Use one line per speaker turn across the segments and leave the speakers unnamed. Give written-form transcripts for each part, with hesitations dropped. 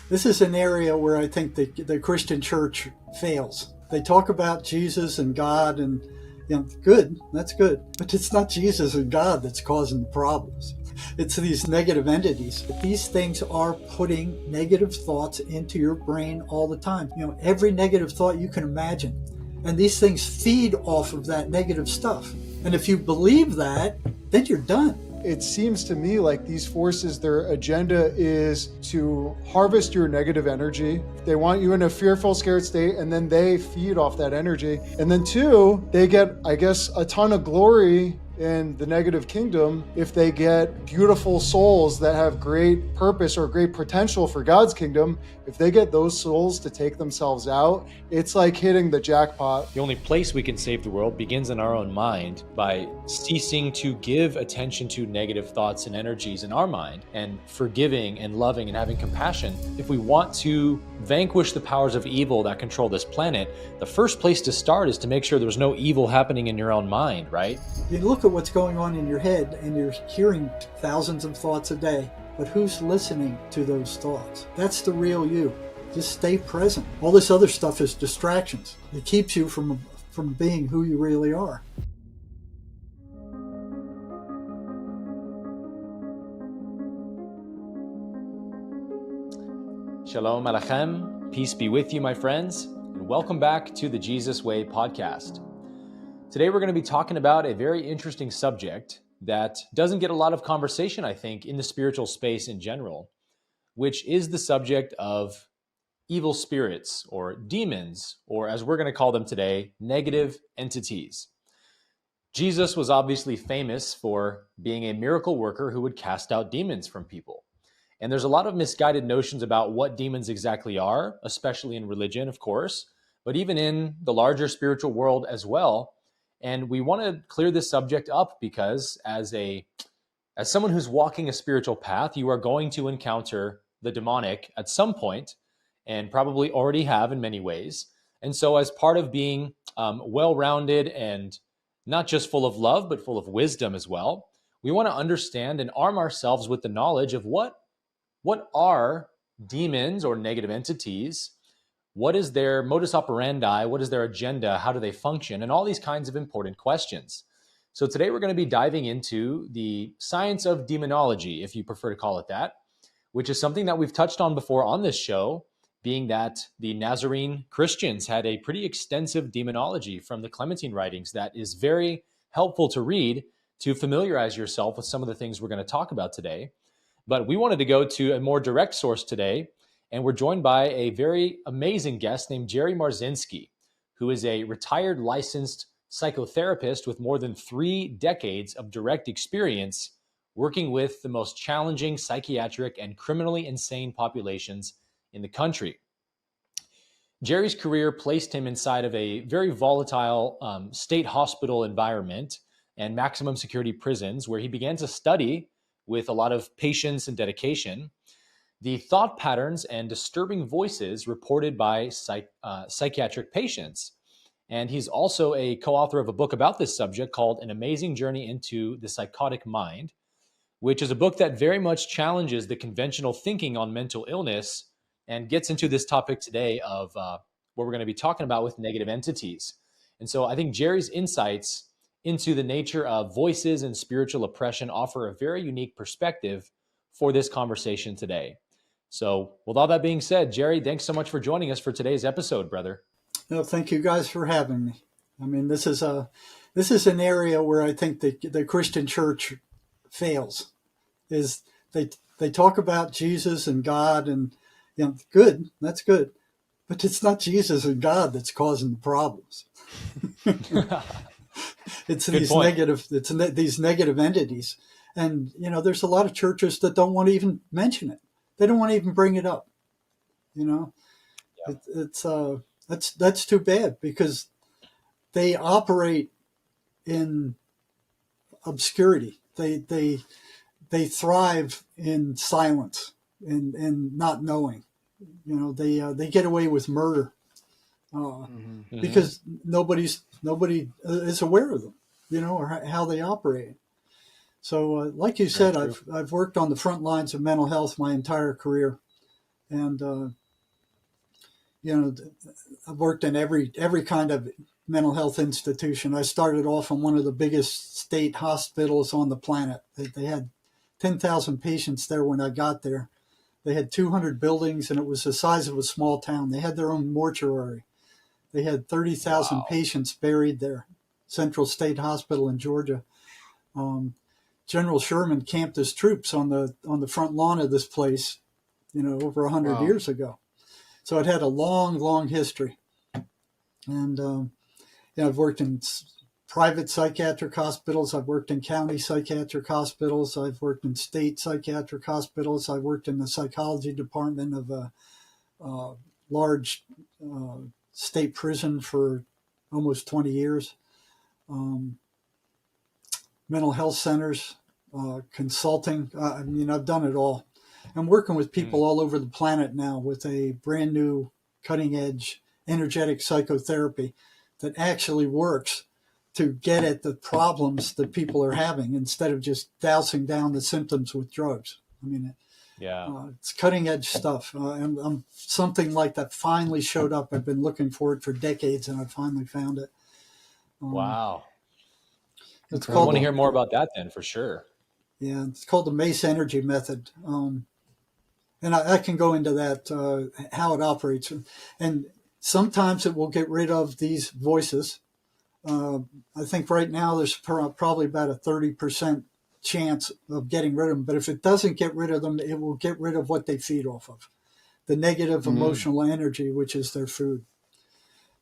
This is an area where I think the Christian church fails. They talk about Jesus and God, and good, that's good, but it's not Jesus and God that's causing the problems. It's these negative entities. These things are putting negative thoughts into your brain all the time. Every negative thought you can imagine. And these things feed off of that negative stuff. And if you believe that, then you're done.
It seems to me like these forces, their agenda is to harvest your negative energy. They want you in a fearful, scared state, and then they feed off that energy. And then two, they get, I guess, a ton of glory in the negative kingdom if they get beautiful souls that have great purpose or great potential for God's kingdom. If they get those souls to take themselves out, it's like hitting the jackpot.
The only place we can save the world begins in our own mind by ceasing to give attention to negative thoughts and energies in our mind and forgiving and loving and having compassion. If we want to vanquish the powers of evil that control this planet, the first place to start is to make sure there's no evil happening in your own mind, right?
You look at what's going on in your head and you're hearing thousands of thoughts a day, but who's listening to those thoughts? That's the real you. Just stay present. All this other stuff is distractions. It keeps you from being who you really are.
Shalom Alachem, peace be with you, my friends, and welcome back to the Jesus Way podcast. Today we're going to be talking about a very interesting subject that doesn't get a lot of conversation, I think, in the spiritual space in general, which is the subject of evil spirits or demons, or as we're going to call them today, negative entities. Jesus was obviously famous for being a miracle worker who would cast out demons from people. And there's a lot of misguided notions about what demons exactly are, especially in religion, of course, but even in the larger spiritual world as well. And we want to clear this subject up because as someone who's walking a spiritual path, you are going to encounter the demonic at some point, and probably already have in many ways. And so as part of being well-rounded and not just full of love, but full of wisdom as well, we want to understand and arm ourselves with the knowledge of what are demons or negative entities. What is their modus operandi? What is their agenda? How do they function? And all these kinds of important questions. So today we're going to be diving into the science of demonology, if you prefer to call it that, which is something that we've touched on before on this show, being that the Nazarene Christians had a pretty extensive demonology from the Clementine writings that is very helpful to read to familiarize yourself with some of the things we're going to talk about today. But we wanted to go to a more direct source today, and we're joined by a very amazing guest named Jerry Marzinsky, who is a retired licensed psychotherapist with more than 3 decades of direct experience working with the most challenging psychiatric and criminally insane populations in the country. Jerry's career placed him inside of a very volatile state hospital environment and maximum security prisons, where he began to study with a lot of patience and dedication the thought patterns and disturbing voices reported by psychiatric patients. And he's also a co-author of a book about this subject called An Amazing Journey into the Psychotic Mind, which is a book that very much challenges the conventional thinking on mental illness and gets into this topic today of what we're going to be talking about with negative entities. And so I think Jerry's insights into the nature of voices and spiritual oppression offer a very unique perspective for this conversation today. So with all that being said, Jerry, thanks so much for joining us for today's episode, brother.
No, thank you guys for having me. I mean, this is an area where I think the Christian church fails. Is they talk about Jesus and God, and good, that's good, but it's not Jesus and God that's causing the problems. It's these negative entities, and there's a lot of churches that don't want to even mention it. They don't want to even bring it up. Yeah. That's too bad, because they operate in obscurity. They thrive in silence and not knowing. They get away with murder because nobody is aware of them, or how they operate. So, like you said, I've worked on the front lines of mental health my entire career, And I've worked in every kind of mental health institution. I started off in one of the biggest state hospitals on the planet. They had 10,000 patients there when I got there. They had 200 buildings, and it was the size of a small town. They had their own mortuary. They had 30,000 patients buried there. Central State Hospital in Georgia. General Sherman camped his troops on the front lawn of this place, over 100 years ago. So it had a long, long history. And I've worked in private psychiatric hospitals. I've worked in county psychiatric hospitals. I've worked in state psychiatric hospitals. I've worked in the psychology department of a large state prison for almost 20 years. Mental health centers, consulting. I've done it all. I'm working with people all over the planet now with a brand new cutting edge energetic psychotherapy that actually works to get at the problems that people are having instead of just dousing down the symptoms with drugs. It's cutting edge stuff. And something like that finally showed up. I've been looking for it for decades, and I finally found it.
Wow.
It's
I
called.
want to hear more about that then, for sure.
Yeah, it's called the MACE Energy Method. And I can go into that, how it operates. And sometimes it will get rid of these voices. I think right now there's probably about a 30% chance of getting rid of them. But if it doesn't get rid of them, it will get rid of what they feed off of, the negative emotional energy, which is their food.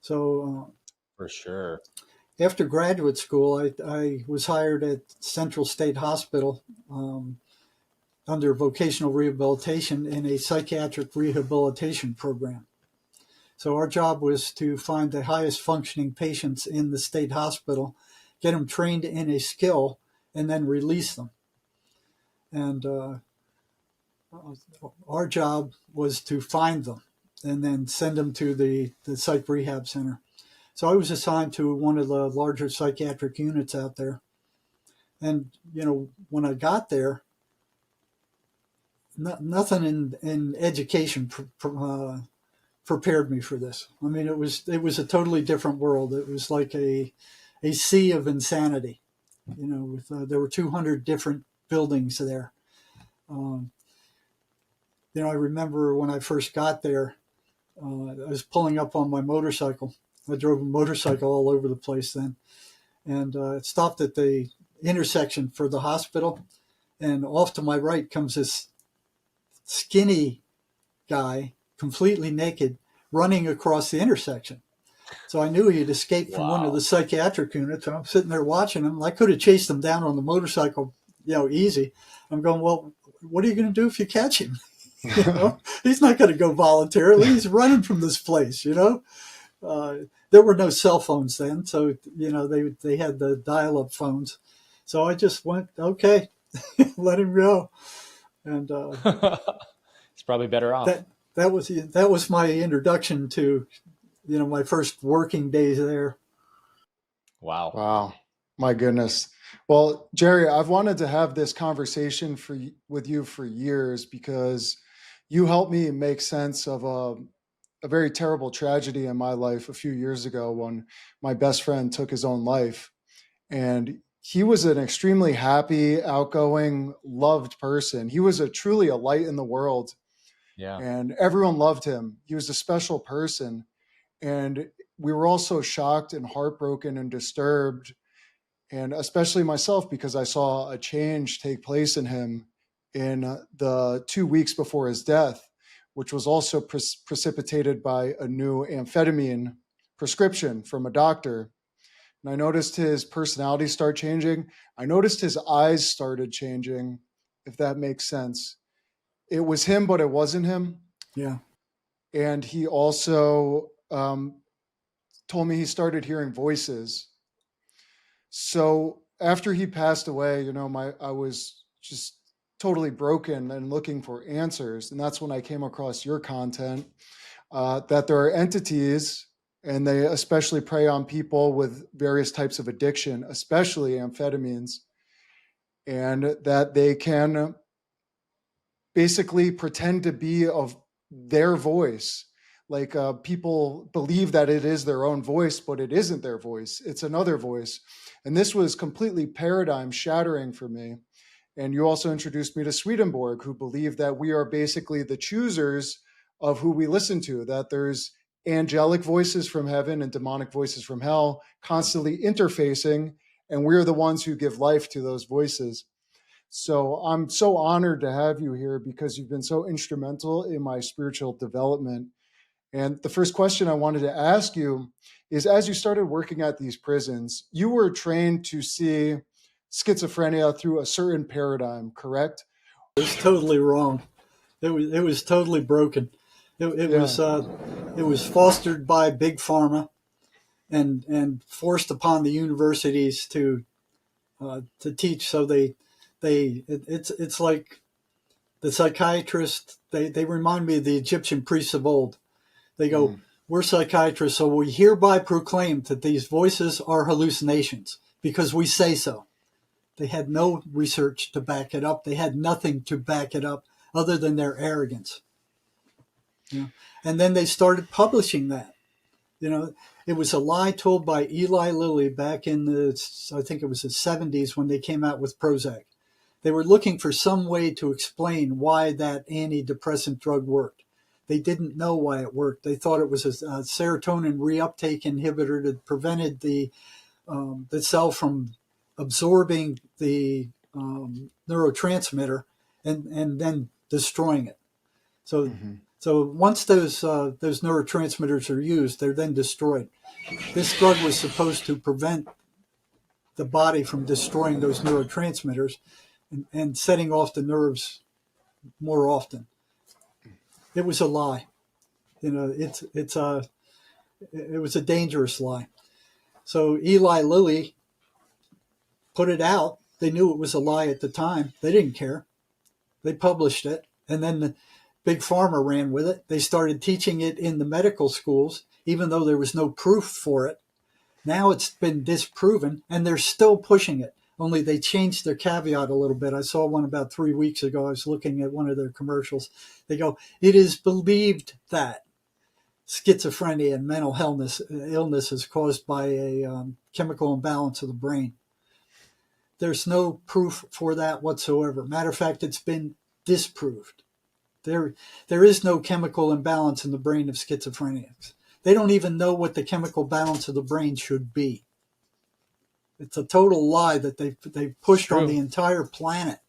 So
for sure.
After graduate school, I was hired at Central State Hospital under vocational rehabilitation in a psychiatric rehabilitation program. So our job was to find the highest functioning patients in the state hospital, get them trained in a skill, and then release them. And our job was to find them and then send them to the psych rehab center. So I was assigned to one of the larger psychiatric units out there. And, when I got there, nothing in education prepared me for this. It was a totally different world. It was like a sea of insanity. There were 200 different buildings there. I remember when I first got there, I was pulling up on my motorcycle. I drove a motorcycle all over the place then, and it stopped at the intersection for the hospital. And off to my right comes this skinny guy, completely naked, running across the intersection. So I knew he had escaped from one of the psychiatric units, and I'm sitting there watching him. I could have chased him down on the motorcycle, easy. I'm going, well, what are you going to do if you catch him? He's not going to go voluntarily. He's running from this place, There were no cell phones then, so, they had the dial-up phones. So I just went, okay, let him go. And
it's probably better off.
That was my introduction to, my first working days there.
Wow.
My goodness. Well, Jerry, I've wanted to have this conversation with you for years because you helped me make sense of a very terrible tragedy in my life a few years ago when my best friend took his own life. And he was an extremely happy, outgoing, loved person. He was truly a light in the world.
Yeah.
And everyone loved him. He was a special person. And we were all so shocked and heartbroken and disturbed. And especially myself, because I saw a change take place in him in the 2 weeks before his death, which was also precipitated by a new amphetamine prescription from a doctor. And I noticed his personality start changing. I noticed his eyes started changing, if that makes sense. It was him, but it wasn't him.
Yeah.
And he also told me he started hearing voices. So after he passed away, I was just totally broken and looking for answers. And that's when I came across your content, that there are entities, and they especially prey on people with various types of addiction, especially amphetamines, and that they can basically pretend to be of their voice. Like people believe that it is their own voice, but it isn't their voice. It's another voice. And this was completely paradigm shattering for me. And you also introduced me to Swedenborg, who believed that we are basically the choosers of who we listen to, that there's angelic voices from heaven and demonic voices from hell constantly interfacing, and we're the ones who give life to those voices. So I'm so honored to have you here because you've been so instrumental in my spiritual development. And the first question I wanted to ask you is, as you started working at these prisons, you were trained to see schizophrenia through a certain paradigm, correct?
It's totally wrong. It was totally broken. It was fostered by big pharma and forced upon the universities to teach. So it's like the psychiatrists. They remind me of the Egyptian priests of old. They go, we're psychiatrists, so we hereby proclaim that these voices are hallucinations because we say so. They had no research to back it up. They had nothing to back it up other than their arrogance. And then they started publishing that. It was a lie told by Eli Lilly back in I think it was the 70s when they came out with Prozac. They were looking for some way to explain why that antidepressant drug worked. They didn't know why it worked. They thought it was a serotonin reuptake inhibitor that prevented the cell from absorbing the neurotransmitter and then destroying it. So once those neurotransmitters are used, they're then destroyed. This drug was supposed to prevent the body from destroying those neurotransmitters and setting off the nerves more often. It was a lie. It was a dangerous lie. So Eli Lilly put it out. They knew it was a lie at the time. They didn't care. They published it, and then the Big Pharma ran with it. They started teaching it in the medical schools, even though there was no proof for it. Now it's been disproven, and they're still pushing it. Only they changed their caveat a little bit. I saw one about 3 weeks ago. I was looking at one of their commercials. They go, it is believed that schizophrenia and mental illness is caused by a chemical imbalance of the brain. There's no proof for that whatsoever. Matter of fact, it's been disproved. There is no chemical imbalance in the brain of schizophrenics. They don't even know what the chemical balance of the brain should be. It's a total lie that they pushed on the entire planet.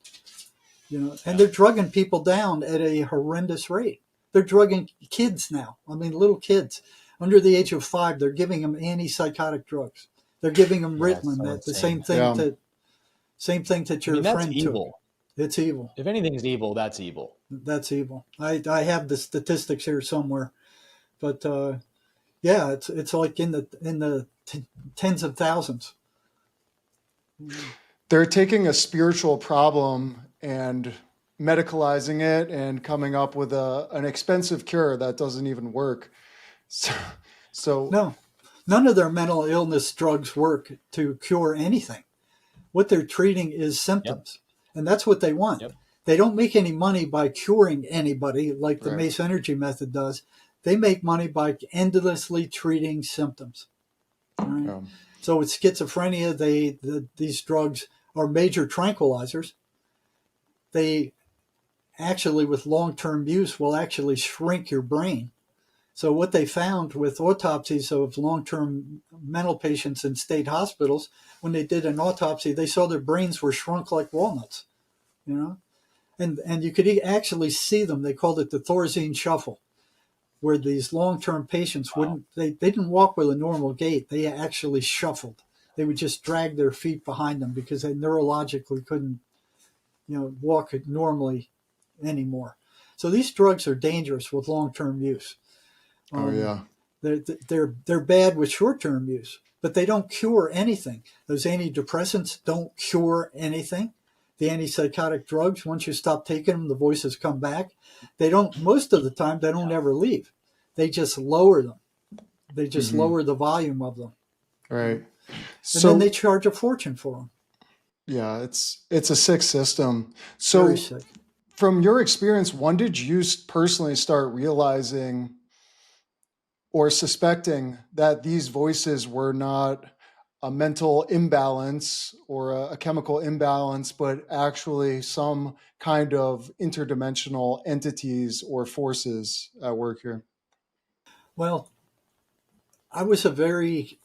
And they're drugging people down at a horrendous rate. They're drugging kids now. I mean, little kids under the age of 5. They're giving them antipsychotic drugs. They're giving them Ritalin. The same thing that your friend took. Evil. It's evil.
If anything's evil, that's evil.
That's evil. I have the statistics here somewhere, but it's like in the tens of thousands.
They're taking a spiritual problem and medicalizing it and coming up with an expensive cure that doesn't even work. So
no, none of their mental illness drugs work to cure anything. What they're treating is symptoms, and that's what they want. Yep. They don't make any money by curing anybody like the Mace Energy method does. They make money by endlessly treating symptoms. Right? So with schizophrenia, these drugs are major tranquilizers. They actually, with long-term use, will actually shrink your brain. So what they found with autopsies of long-term mental patients in state hospitals, when they did an autopsy, they saw their brains were shrunk like walnuts, and you could actually see them. They called it the Thorazine shuffle, where these long-term patients they didn't walk with a normal gait. They actually shuffled. They would just drag their feet behind them because they neurologically couldn't, walk normally anymore. So these drugs are dangerous with long-term use. They're bad with short-term use, but they don't cure anything. Those antidepressants don't cure anything. The antipsychotic drugs, once you stop taking them, the voices come back. Most of the time, they don't ever leave. They just lower them. They just lower the volume of them.
Right.
And then they charge a fortune for them.
Yeah, it's a sick system. So
very sick.
From your experience, when did you personally start realizing or suspecting that these voices were not a mental imbalance or a chemical imbalance, but actually some kind of interdimensional entities or forces at work here?
Well, I was a very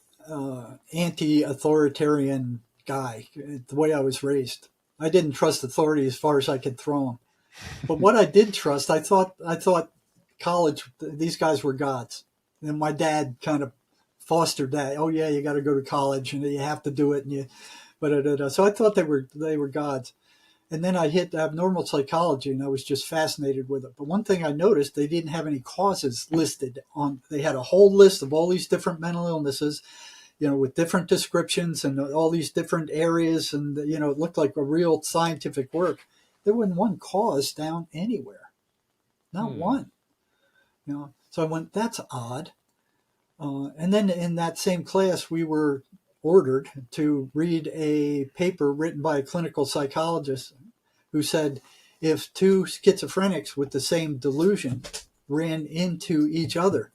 anti-authoritarian guy, the way I was raised. I didn't trust authority as far as I could throw them. But what I did trust, I thought college, these guys were gods. And my dad kind of fostered that. Oh yeah, you got to go to college and you have to do it. And so I thought they were gods. And then I hit abnormal psychology and I was just fascinated with it. But one thing I noticed, they didn't have any causes listed on, they had a whole list of all these different mental illnesses, with different descriptions and all these different areas. And, it looked like a real scientific work. There wasn't one cause down anywhere, not one. So I went, that's odd. And then in that same class, we were ordered to read a paper written by a clinical psychologist who said if two schizophrenics with the same delusion ran into each other,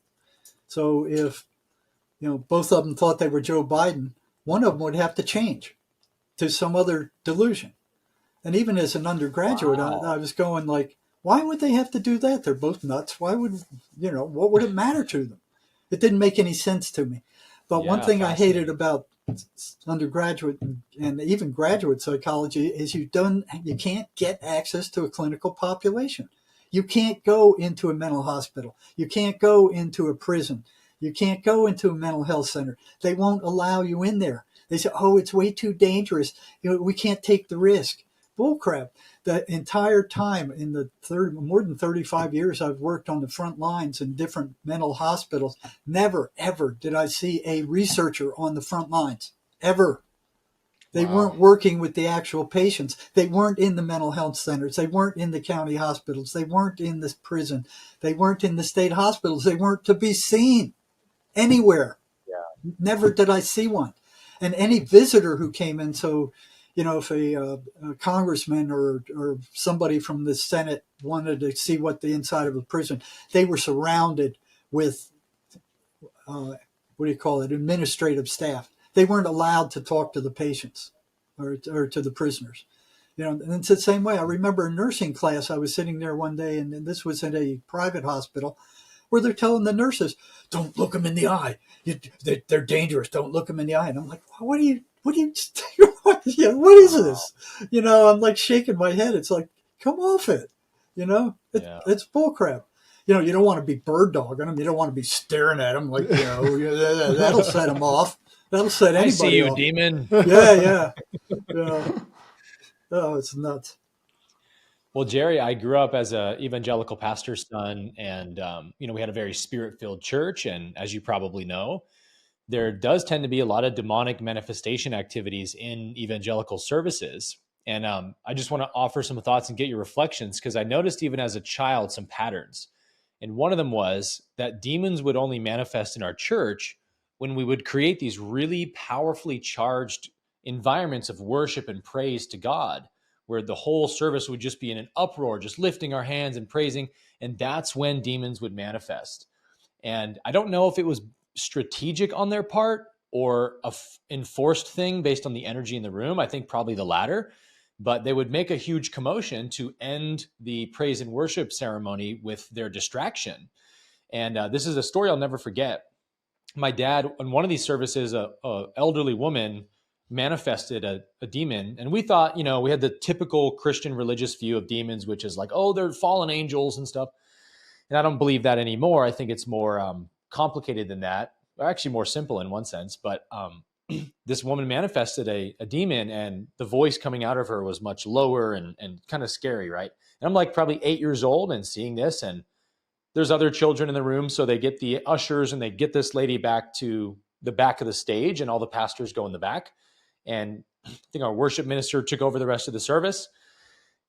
so if both of them thought they were Joe Biden, one of them would have to change to some other delusion. And even as an undergraduate,
Wow.
I was going like, why would they have to do that? They're both nuts. Why would, what would it matter to them? It didn't make any sense to me. But one thing I hated about undergraduate and even graduate psychology is you can't get access to a clinical population. You can't go into a mental hospital. You can't go into a prison. You can't go into a mental health center. They won't allow you in there. They say, oh, it's way too dangerous. We can't take the risk. Bullcrap. The entire time in the more than 35 years I've worked on the front lines in different mental hospitals, never, ever did I see a researcher on the front lines. Ever. They weren't working with the actual patients. They weren't in the mental health centers. They weren't in the county hospitals. They weren't in the prison. They weren't in the state hospitals. They weren't to be seen anywhere.
Yeah.
Never did I see one. And any visitor who came in, so if a congressman or somebody from the Senate wanted to see what the inside of a prison, they were surrounded with, administrative staff. They weren't allowed to talk to the patients or to the prisoners. And it's the same way. I remember in nursing class, I was sitting there one day, and this was in a private hospital, where they're telling the nurses, don't look them in the eye. They're dangerous. Don't look them in the eye. And I'm like, what is this? I'm like shaking my head. It's like, come off it. It's bullcrap. You don't want to be bird dogging them. You don't want to be staring at them like, that'll set them off. That'll set anybody
I see you,
off.
demon.
Yeah. Oh, it's nuts.
Well, Jerry, I grew up as a evangelical pastor's son, and we had a very spirit-filled church. And as you probably know, there does tend to be a lot of demonic manifestation activities in evangelical services. And I just want to offer some thoughts and get your reflections, because I noticed even as a child some patterns. And one of them was that demons would only manifest in our church when we would create these really powerfully charged environments of worship and praise to God, where the whole service would just be in an uproar, just lifting our hands and praising. And that's when demons would manifest. And I don't know if it was strategic on their part or a enforced thing based on the energy in the room. I think probably the latter. But they would make a huge commotion to end the praise and worship ceremony with their distraction. And this is a story I'll never forget. My dad, in one of these services, a elderly woman manifested a demon. And we thought, we had the typical Christian religious view of demons, which is like, oh, they're fallen angels and stuff. And I don't believe that anymore. I think it's more complicated than that. Or actually more simple in one sense. But this woman manifested a demon, and the voice coming out of her was much lower and kind of scary, right? And I'm like probably 8 years old and seeing this, and there's other children in the room. So they get the ushers and they get this lady back to the back of the stage, and all the pastors go in the back. And I think our worship minister took over the rest of the service.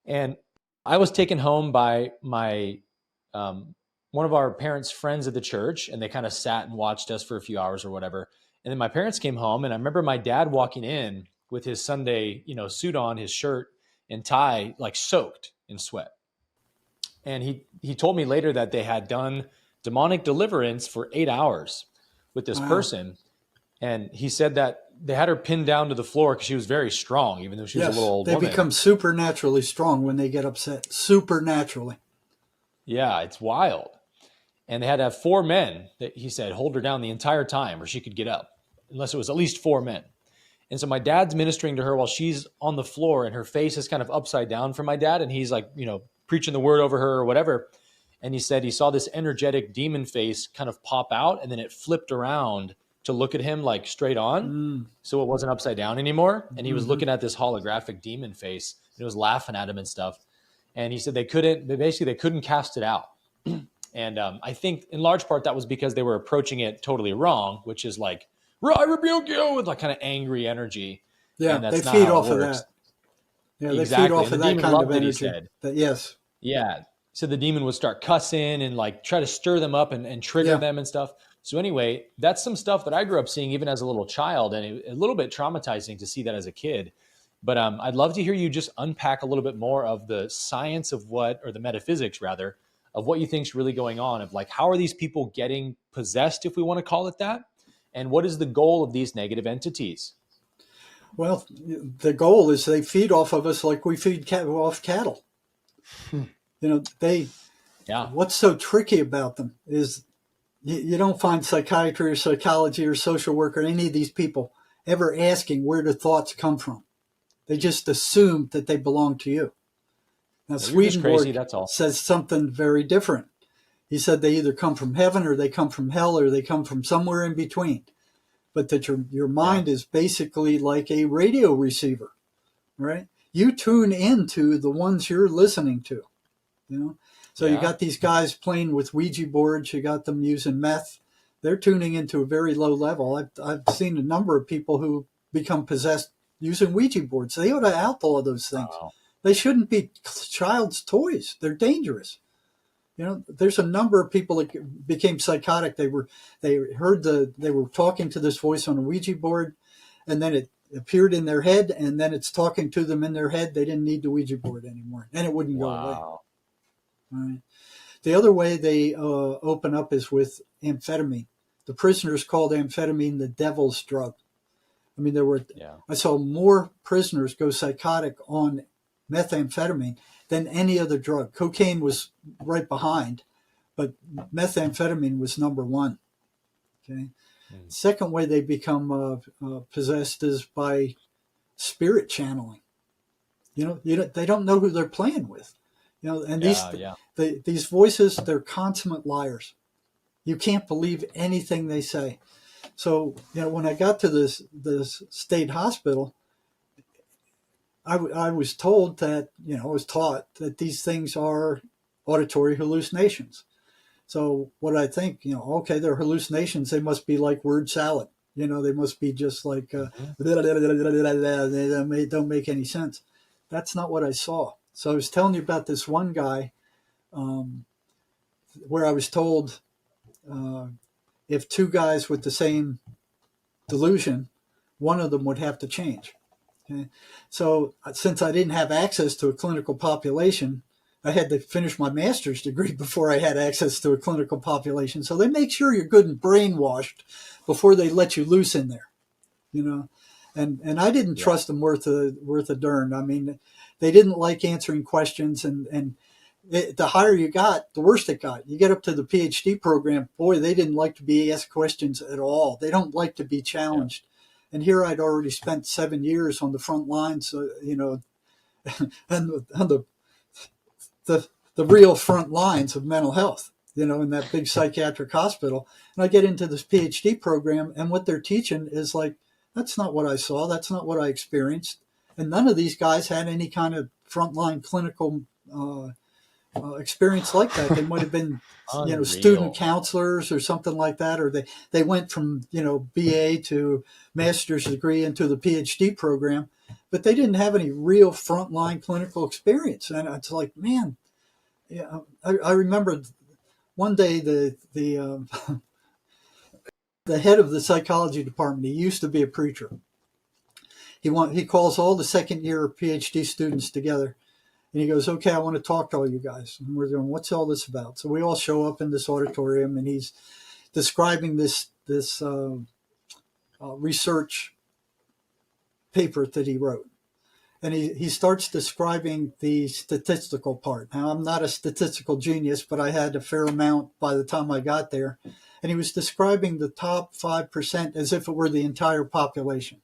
And I was taken home by my one of our parents' friends at the church, and they kind of sat and watched us for a few hours or whatever. And then my parents came home, and I remember my dad walking in with his Sunday, suit on, his shirt and tie, like soaked in sweat. And he told me later that they had done demonic deliverance for 8 hours with this
Wow.
person. And he said that they had her pinned down to the floor because she was very strong, even though she was a little old
they
woman.
become supernaturally strong when they get upset. Supernaturally.
Yeah, it's wild. And they had to have 4 men that he said hold her down the entire time or she could get up, unless it was at least 4 men. And so my dad's ministering to her while she's on the floor and her face is kind of upside down for my dad. And he's like, preaching the word over her or whatever. And he said he saw this energetic demon face kind of pop out and then it flipped around to look at him like straight on. So it wasn't upside down anymore. And he was looking at this holographic demon face and it was laughing at him and stuff. And he said they couldn't cast it out. And I think in large part that was because they were approaching it totally wrong, which is like, I rebuke you, with like kind of angry energy.
Yeah,
and that's
they
not
feed
how it
off of
works.
that. Yeah, they
Exactly.
feed off
And
of
the
that
demon
kind
loved
of
it, he
energy.
said.
Yes.
Yeah. So the demon would start cussing and like try to stir them up and trigger them and stuff. So anyway, that's some stuff that I grew up seeing even as a little child, and a little bit traumatizing to see that as a kid. But I'd love to hear you just unpack a little bit more of the science of or the metaphysics rather, of what you think is really going on, of like, how are these people getting possessed, if we want to call it that? And what is the goal of these negative entities?
Well, the goal is they feed off of us like we feed off cattle. What's so tricky about them is you don't find psychiatry or psychology or social work or any of these people ever asking where the thoughts come from. They just assume that they belong to you. Now, Swedenborg says something very different. He said they either come from heaven or they come from hell or they come from somewhere in between. But that your mind is basically like a radio receiver, right? You tune into the ones you're listening to, So you got these guys playing with Ouija boards. You got them using meth. They're tuning into a very low level. I've seen a number of people who become possessed using Ouija boards. They ought to outlaw those things.
Wow.
They shouldn't be child's toys. They're dangerous. There's a number of people that became psychotic. They were talking to this voice on a Ouija board, and then it appeared in their head, and then it's talking to them in their head. They didn't need the Ouija board anymore, and it wouldn't go away. All right. The other way they open up is with amphetamine. The prisoners called amphetamine the devil's drug. I mean, I saw more prisoners go psychotic on methamphetamine than any other drug. Cocaine was right behind, but methamphetamine was number one. Okay. Second way they become possessed is by spirit channeling. They don't know who they're playing with. And these voices, they're consummate liars. You can't believe anything they say. So, when I got to this state hospital, I was told that, I was taught that these things are auditory hallucinations. So what I think, okay, they're hallucinations. They must be like word salad. They must be just like, they don't make any sense. That's not what I saw. So I was telling you about this one guy where I was told if 2 guys with the same delusion, one of them would have to change. Okay? So since I didn't have access to a clinical population, I had to finish my master's degree before I had access to a clinical population. So they make sure you're good and brainwashed before they let you loose in there, And I didn't trust them worth a darn. I mean, they didn't like answering questions, and the higher you got, the worse it got. You get up to the PhD program, boy, they didn't like to be asked questions at all. They don't like to be challenged. Yeah. And here I'd already spent 7 years on the front lines, and the real front lines of mental health, in that big psychiatric hospital. And I get into this PhD program, and what they're teaching is like, that's not what I saw. That's not what I experienced. And none of these guys had any kind of frontline clinical experience like that. They might have been, student counselors or something like that, or they went from, BA to master's degree into the PhD program, but they didn't have any real frontline clinical experience. And it's like, man, I remember one day the head of the psychology department, he used to be a preacher. He calls all the second year PhD students together. And he goes, okay, I want to talk to all you guys. And we're going, what's all this about? So we all show up in this auditorium, and he's describing this research paper that he wrote. And he starts describing the statistical part. Now, I'm not a statistical genius, but I had a fair amount by the time I got there. And he was describing the top 5% as if it were the entire population.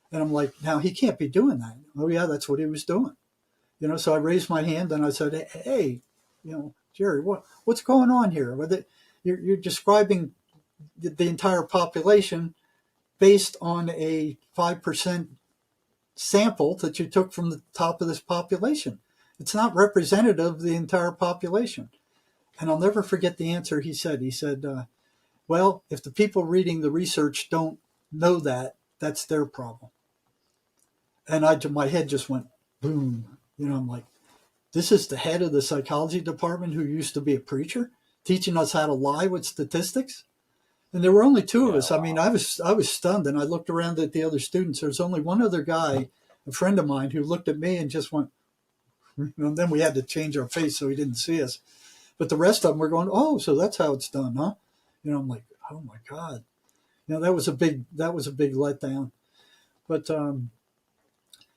And I'm like, now, he can't be doing that. Oh, yeah, that's what he was doing. So I raised my hand and I said, hey, Jerry, what's going on here? You're describing the entire population based on a 5% sample that you took from the top of this population. It's not representative of the entire population. And I'll never forget the answer he said. He said, well, if the people reading the research don't know that, that's their problem. And my head just went boom. I'm like, this is the head of the psychology department who used to be a preacher teaching us how to lie with statistics. And there were only two of us. I mean, I was stunned, and I looked around at the other students. There was only one other guy, a friend of mine, who looked at me and just went, and then we had to change our face so he didn't see us. But the rest of them were going, oh, so that's how it's done, huh? I'm like, oh my God. That was a big letdown. But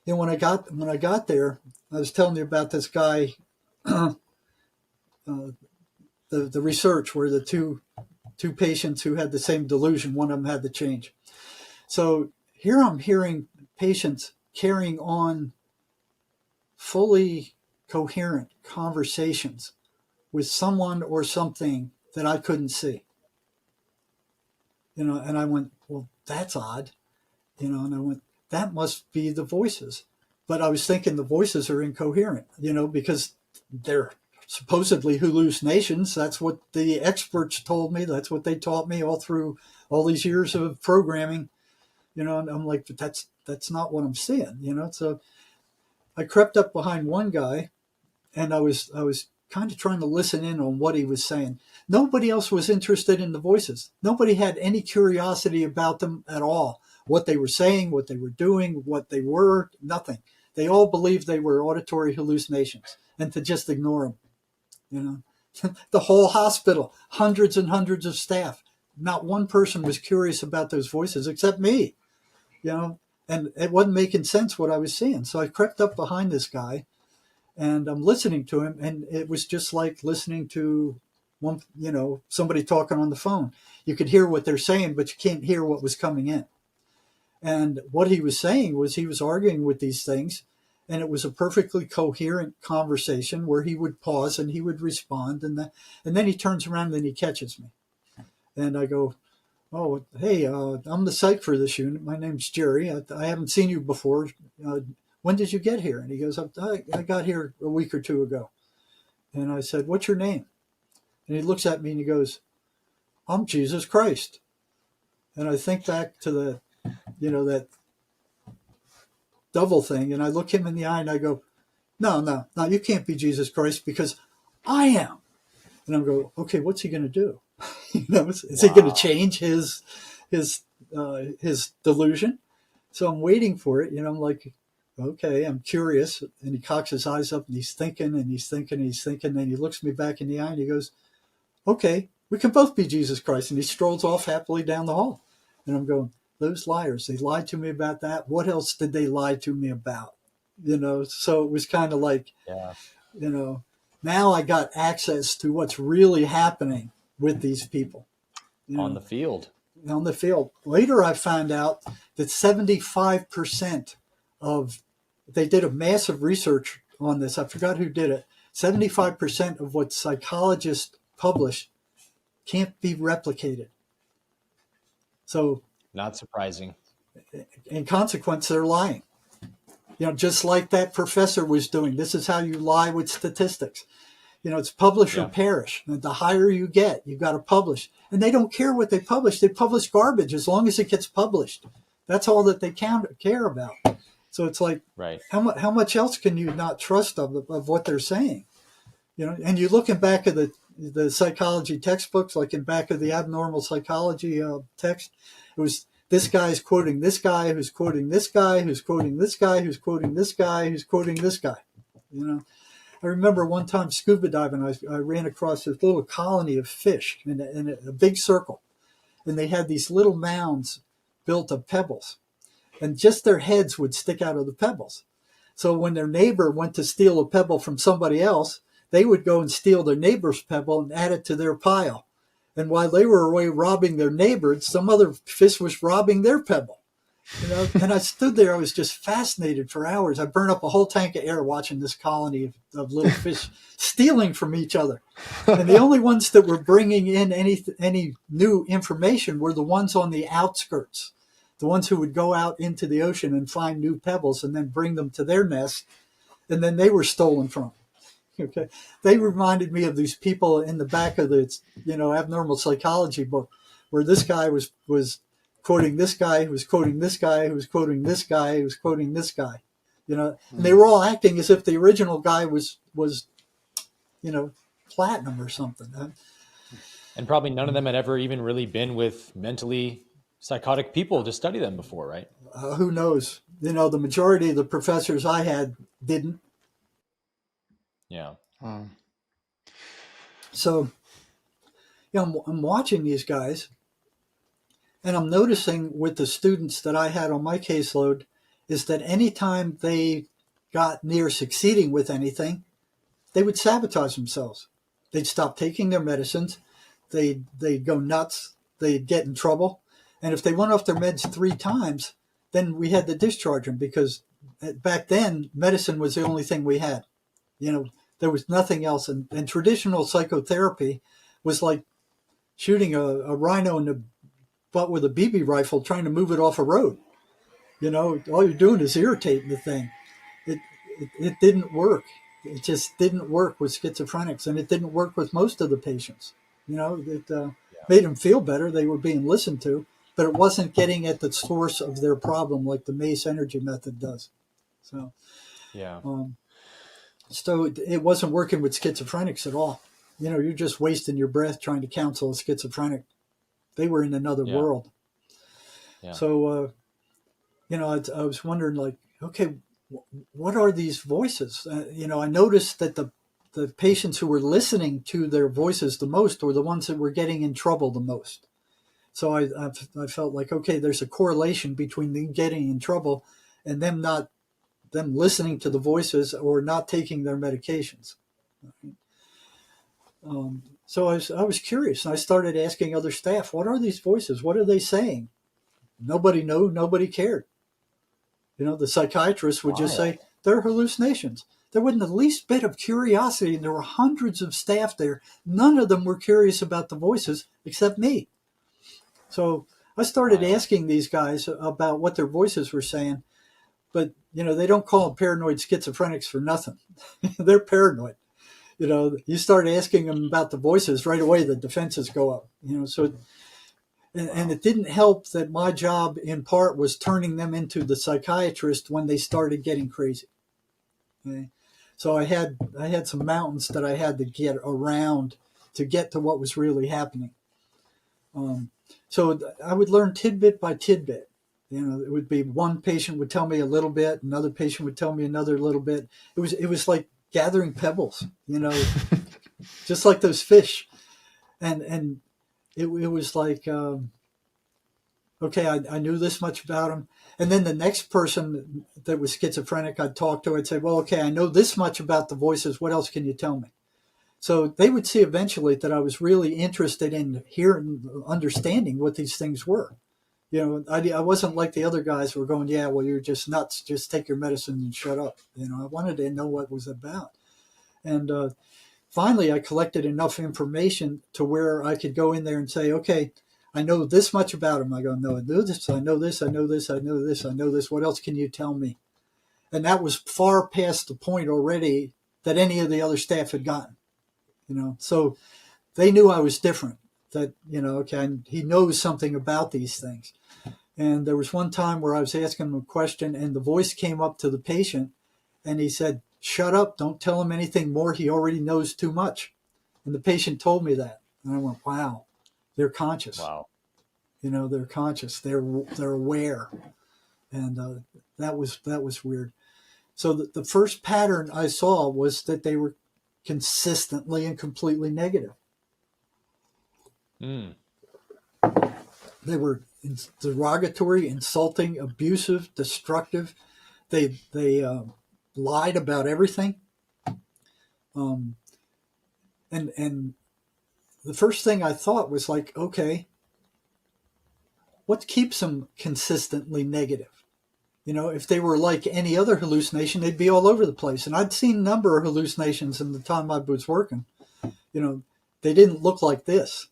when I got there, I was telling you about this guy, the research where the two patients who had the same delusion, one of them had to change. So here I'm hearing patients carrying on fully coherent conversations with someone or something that I couldn't see. And I went, well, that's odd. And I went, that must be the voices. But I was thinking the voices are incoherent, because they're supposedly hallucinations. That's what the experts told me. That's what they taught me all through all these years of programming, and I'm like, but that's not what I'm seeing, So I crept up behind one guy, and I was kind of trying to listen in on what he was saying. Nobody else was interested in the voices. Nobody had any curiosity about them at all. What they were saying, what they were doing, what they were, nothing. They all believed they were auditory hallucinations and to just ignore them. The whole hospital, hundreds and hundreds of staff. Not one person was curious about those voices except me, and it wasn't making sense what I was seeing. So I crept up behind this guy and I'm listening to him, and it was just like listening to one, somebody talking on the phone. You could hear what they're saying, but you can't hear what was coming in. And what he was saying was he was arguing with these things, and it was a perfectly coherent conversation where he would pause and he would respond, and then he turns around and he catches me. And I go, oh, hey, I'm the psych for this unit. My name's Jerry. I haven't seen you before. When did you get here? And he goes, I got here a week or two ago. And I said, what's your name? And he looks at me and he goes, I'm Jesus Christ. And I think back to that double thing. And I look him in the eye and I go, no, you can't be Jesus Christ because I am. And I'm going, okay, what's he going to do? Is he going to change his delusion? So I'm waiting for it. I'm like, okay, I'm curious. And he cocks his eyes up and he's thinking and he's thinking and he's thinking. And he looks me back in the eye and he goes, okay, we can both be Jesus Christ. And he strolls off happily down the hall. And I'm going, those liars, they lied to me about that. What else did they lie to me about? So it was kind of like, now I got access to what's really happening with these people.
On the field.
On the field. Later, I found out that 75% they did a massive research on this. I forgot who did it. 75% of what psychologists publish can't be replicated. So,
not surprising.
In consequence, they're lying. Just like that professor was doing. This is how you lie with statistics. It's publish or perish. And the higher you get, you've got to publish. And they don't care what they publish. They publish garbage as long as it gets published. That's all that they care about. So it's like,
right.
How much else can you not trust of what they're saying? And you look in back of the psychology textbooks, like in back of the abnormal psychology text, it was this guy's quoting this guy, who's quoting this guy, who's quoting this guy, who's quoting this guy, who's quoting this guy. You know, I remember one time scuba diving, I ran across this little colony of fish in a big circle, and they had these little mounds built of pebbles, and just their heads would stick out of the pebbles. So when their neighbor went to steal a pebble from somebody else, they would go and steal their neighbor's pebble and add it to their pile. And while they were away robbing their neighbor, some other fish was robbing their pebble. You know, and I stood there, I was just fascinated for hours. I burned up a whole tank of air watching this colony of little fish stealing from each other. And the only ones that were bringing in any new information were the ones on the outskirts, the ones who would go out into the ocean and find new pebbles and then bring them to their nest, and then they were stolen from. Okay, they reminded me of these people in the back of the abnormal psychology book, where this guy was quoting this guy, who was quoting this guy, who was quoting this guy, who was quoting this guy. You know, and they were all acting as if the original guy was platinum or something.
And probably none of them had ever even really been with mentally psychotic people to study them before, right?
Who knows? You know, the majority of the professors I had didn't.
Yeah.
So, I'm watching these guys, and I'm noticing with the students that I had on my caseload is that anytime they got near succeeding with anything, they would sabotage themselves. They'd stop taking their medicines. They'd go nuts. They'd get in trouble. And if they went off their meds 3 times, then we had to discharge them, because back then medicine was the only thing we had. You know, there was nothing else. And traditional psychotherapy was like shooting a rhino in the butt with a BB rifle, trying to move it off a road. You know, all you're doing is irritating the thing. It didn't work. It just didn't work with schizophrenics, and it didn't work with most of the patients. You know, it made them feel better. They were being listened to, but it wasn't getting at the source of their problem like the MACE energy method does. So,
yeah.
So it wasn't working with schizophrenics at all. You know, you're just wasting your breath trying to counsel a schizophrenic. They were in another world. Yeah. So, I was wondering, like, okay, what are these voices? I noticed that the patients who were listening to their voices the most were the ones that were getting in trouble the most. So I felt like, okay, there's a correlation between them getting in trouble and them listening to the voices or not taking their medications. So I was curious, and I started asking other staff, what are these voices? What are they saying? Nobody knew, nobody cared. You know, the psychiatrist would just say, they're hallucinations. There wasn't the least bit of curiosity, and there were hundreds of staff there. None of them were curious about the voices except me. So I started asking these guys about what their voices were saying. But, they don't call them paranoid schizophrenics for nothing. They're paranoid. You start asking them about the voices, right away the defenses go up. So, and it didn't help that my job in part was turning them into the psychiatrist when they started getting crazy. Okay? So I had some mountains that I had to get around to get to what was really happening. So I would learn tidbit by tidbit. It would be one patient would tell me a little bit, another patient would tell me another little bit. It was like gathering pebbles, just like those fish. And it was like, okay, I knew this much about them. And then the next person that was schizophrenic I'd talk to, I'd say, well, okay, I know this much about the voices. What else can you tell me? So they would see eventually that I was really interested in hearing, understanding what these things were. I wasn't like the other guys who were going, yeah, well, you're just nuts. Just take your medicine and shut up. I wanted to know what it was about. And finally, I collected enough information to where I could go in there and say, okay, I know this much about him. I go, no, I know this, I know this, I know this, I know this, I know this. What else can you tell me? And that was far past the point already that any of the other staff had gotten. So they knew I was different. That, okay, he knows something about these things. And there was one time where I was asking him a question, and the voice came up to the patient, and he said, shut up, don't tell him anything more. He already knows too much. And the patient told me that. And I went, wow, they're conscious.
Wow.
They're conscious. They're aware. And that was weird. So the first pattern I saw was that they were consistently and completely negative.
Mm.
They were derogatory, insulting, abusive, destructive. They lied about everything. And the first thing I thought was like, okay, what keeps them consistently negative? If they were like any other hallucination, they'd be all over the place. And I'd seen a number of hallucinations in the time I was working. They didn't look like this.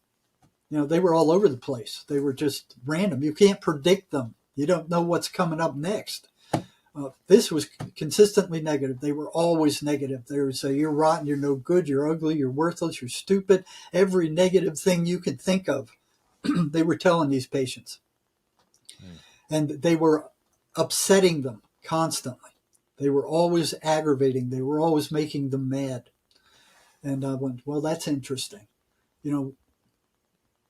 They were all over the place. They were just random. You can't predict them. You don't know what's coming up next. This was consistently negative. They were always negative. They would say, you're rotten, you're no good, you're ugly, you're worthless, you're stupid. Every negative thing you could think of, they were telling these patients. And they were upsetting them constantly. They were always aggravating. They were always making them mad. And I went, well, that's interesting.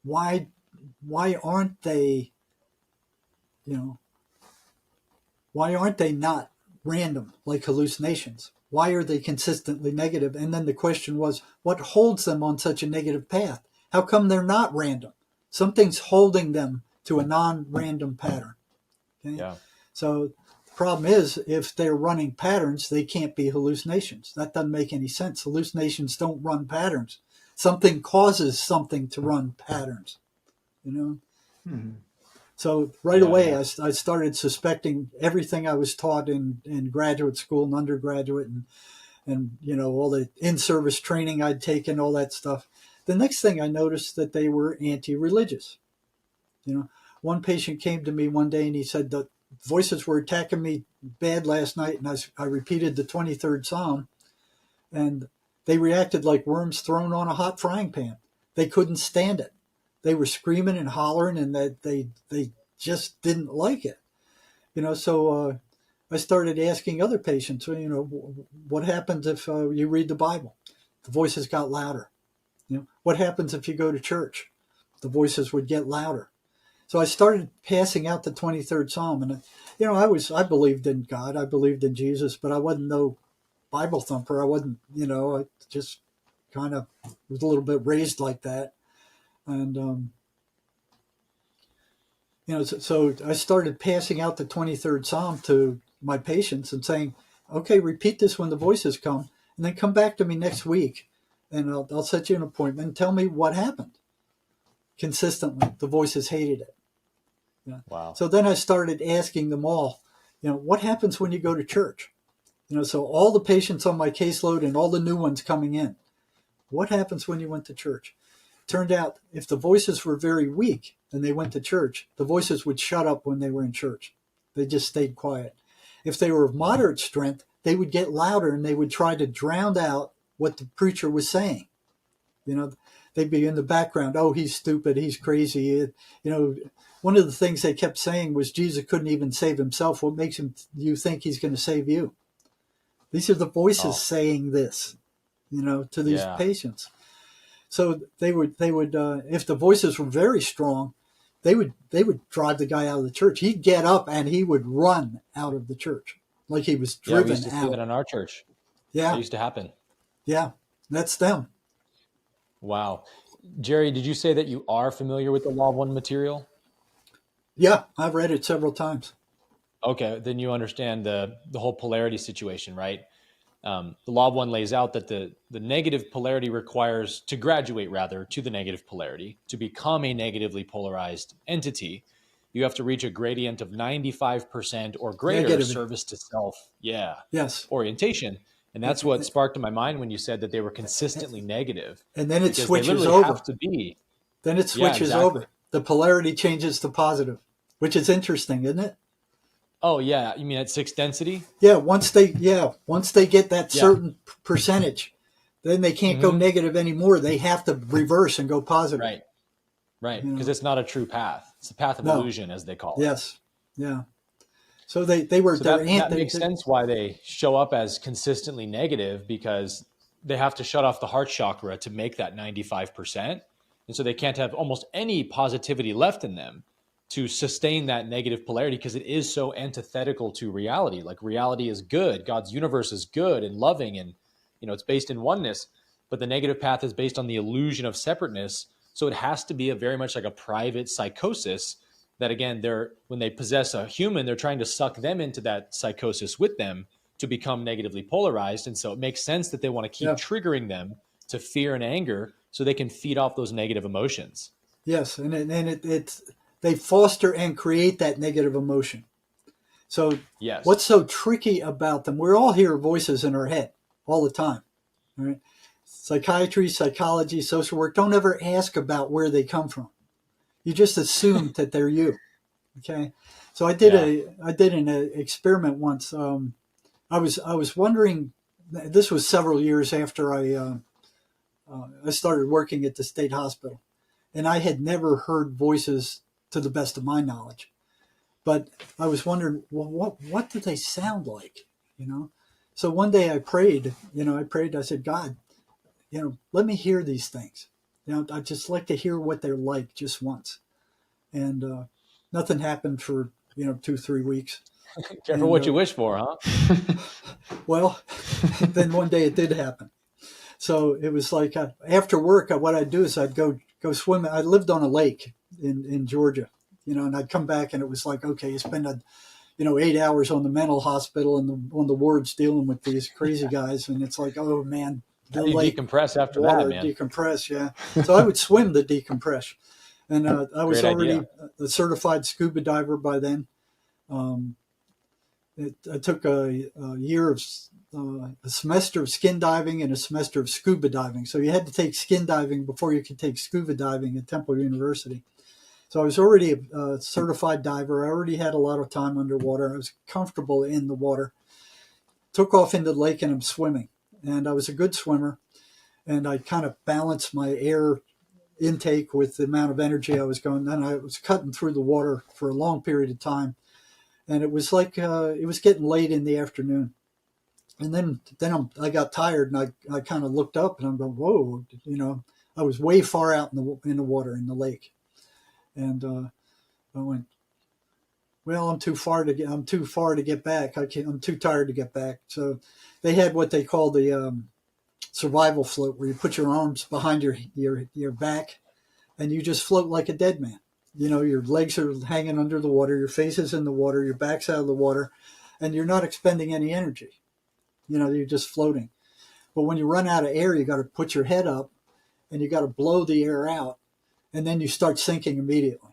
Why aren't they, why aren't they not random like hallucinations? Why are they consistently negative? And then the question was, what holds them on such a negative path? How come they're not random? Something's holding them to a non-random pattern. Okay?
Yeah.
So the problem is, if they're running patterns, they can't be hallucinations. That doesn't make any sense. Hallucinations don't run patterns. Something causes something to run patterns, So right away, I started suspecting everything I was taught in graduate school and undergraduate and all the in-service training I'd taken, all that stuff. The next thing I noticed that they were anti-religious. One patient came to me one day and he said, the voices were attacking me bad last night, and I repeated the 23rd Psalm, and they reacted like worms thrown on a hot frying pan. They couldn't stand it. They were screaming and hollering, and that they just didn't like it. So I started asking other patients, what happens if you read the Bible? The voices got louder. What happens if you go to church? The voices would get louder. So I started passing out the 23rd Psalm, and I believed in God, I believed in Jesus, but I wasn't no Bible thumper. I wasn't, I just kind of was a little bit raised like that. And, so I started passing out the 23rd Psalm to my patients and saying, okay, repeat this when the voices come, and then come back to me next week, and I'll set you an appointment and tell me what happened. Consistently, the voices hated it.
Wow.
So then I started asking them all, what happens when you go to church? So all the patients on my caseload and all the new ones coming in, what happens when you went to church? Turned out if the voices were very weak and they went to church, the voices would shut up when they were in church. They just stayed quiet. If they were of moderate strength, they would get louder and they would try to drown out what the preacher was saying. They'd be in the background. Oh, he's stupid. He's crazy. One of the things they kept saying was Jesus couldn't even save himself. What makes you think he's going to save you? These are the voices saying this, to these patients. So they would if the voices were very strong, they would drive the guy out of the church. He'd get up and he would run out of the church like he was driven out.
We used to see that in our church.
Yeah,
it used to happen.
Yeah, that's them.
Wow, Jerry, did you say that you are familiar with the Law of One material?
Yeah, I've read it several times.
Okay, then you understand the whole polarity situation, right? The Law of One lays out that the negative polarity requires, to graduate rather, to the negative polarity, to become a negatively polarized entity, you have to reach a gradient of 95% or greater service to self.
Yes.
Orientation. And that's what sparked in my mind when you said that they were consistently negative.
And then it switches
they
over.
Have to be.
Then it switches over. The polarity changes to positive, which is interesting, isn't it?
Oh yeah, you mean at 6 density?
Yeah, once they get that certain percentage, then they can't go negative anymore. They have to reverse and go positive.
Right, because it's not a true path. It's a path of illusion, as they call it.
Yes, yeah. So they were.
So that makes sense why they show up as consistently negative, because they have to shut off the heart chakra to make that 95%, and so they can't have almost any positivity left in them. to sustain that negative polarity, because it is so antithetical to reality. Like, reality is good, God's universe is good and loving, and it's based in oneness, but the negative path is based on the illusion of separateness. So it has to be a very much like a private psychosis that, again, when they possess a human, they're trying to suck them into that psychosis with them to become negatively polarized. And so it makes sense that they want to keep triggering them to fear and anger so they can feed off those negative emotions.
Yes, and it's they foster and create that negative emotion. So what's so tricky about them? We all hear voices in our head all the time, right? Psychiatry, psychology, social work, don't ever ask about where they come from. You just assume that they're you. Okay. So I did an experiment once. I was wondering, this was several years after I started working at the state hospital, and I had never heard voices to the best of my knowledge. But I was wondering, well, what do they sound like? So one day I prayed, I said, God, let me hear these things. I'd just like to hear what they're like just once. And nothing happened for, 2-3 weeks.
Careful what you wish for, huh?
Well, then one day it did happen. So it was like after work, what I'd do is I'd go swim. I lived on a lake in Georgia, and I'd come back and it was like, okay, you spend 8 hours on the mental hospital and on the wards dealing with these crazy guys. And it's like, oh man,
the lake, decompress after
water,
that, man.
Decompress. Yeah. So I would swim to decompress. And I was already a certified scuba diver by then. I took a year of a semester of skin diving and a semester of scuba diving. So you had to take skin diving before you could take scuba diving at Temple University. So I was already a certified diver. I already had a lot of time underwater. I was comfortable in the water. Took off into the lake and I'm swimming. And I was a good swimmer. And I kind of balanced my air intake with the amount of energy I was going. And I was cutting through the water for a long period of time. And it was like it was getting late in the afternoon. And then I got tired and I kind of looked up and I'm going, whoa, I was way far out in the water, in the lake. And I went, well, I'm too far to get back. I'm too tired to get back. So they had what they call the survival float, where you put your arms behind your back and you just float like a dead man. Your legs are hanging under the water, your face is in the water, your back's out of the water, and you're not expending any energy. You're just floating. But when you run out of air, you got to put your head up and you got to blow the air out, and then you start sinking immediately.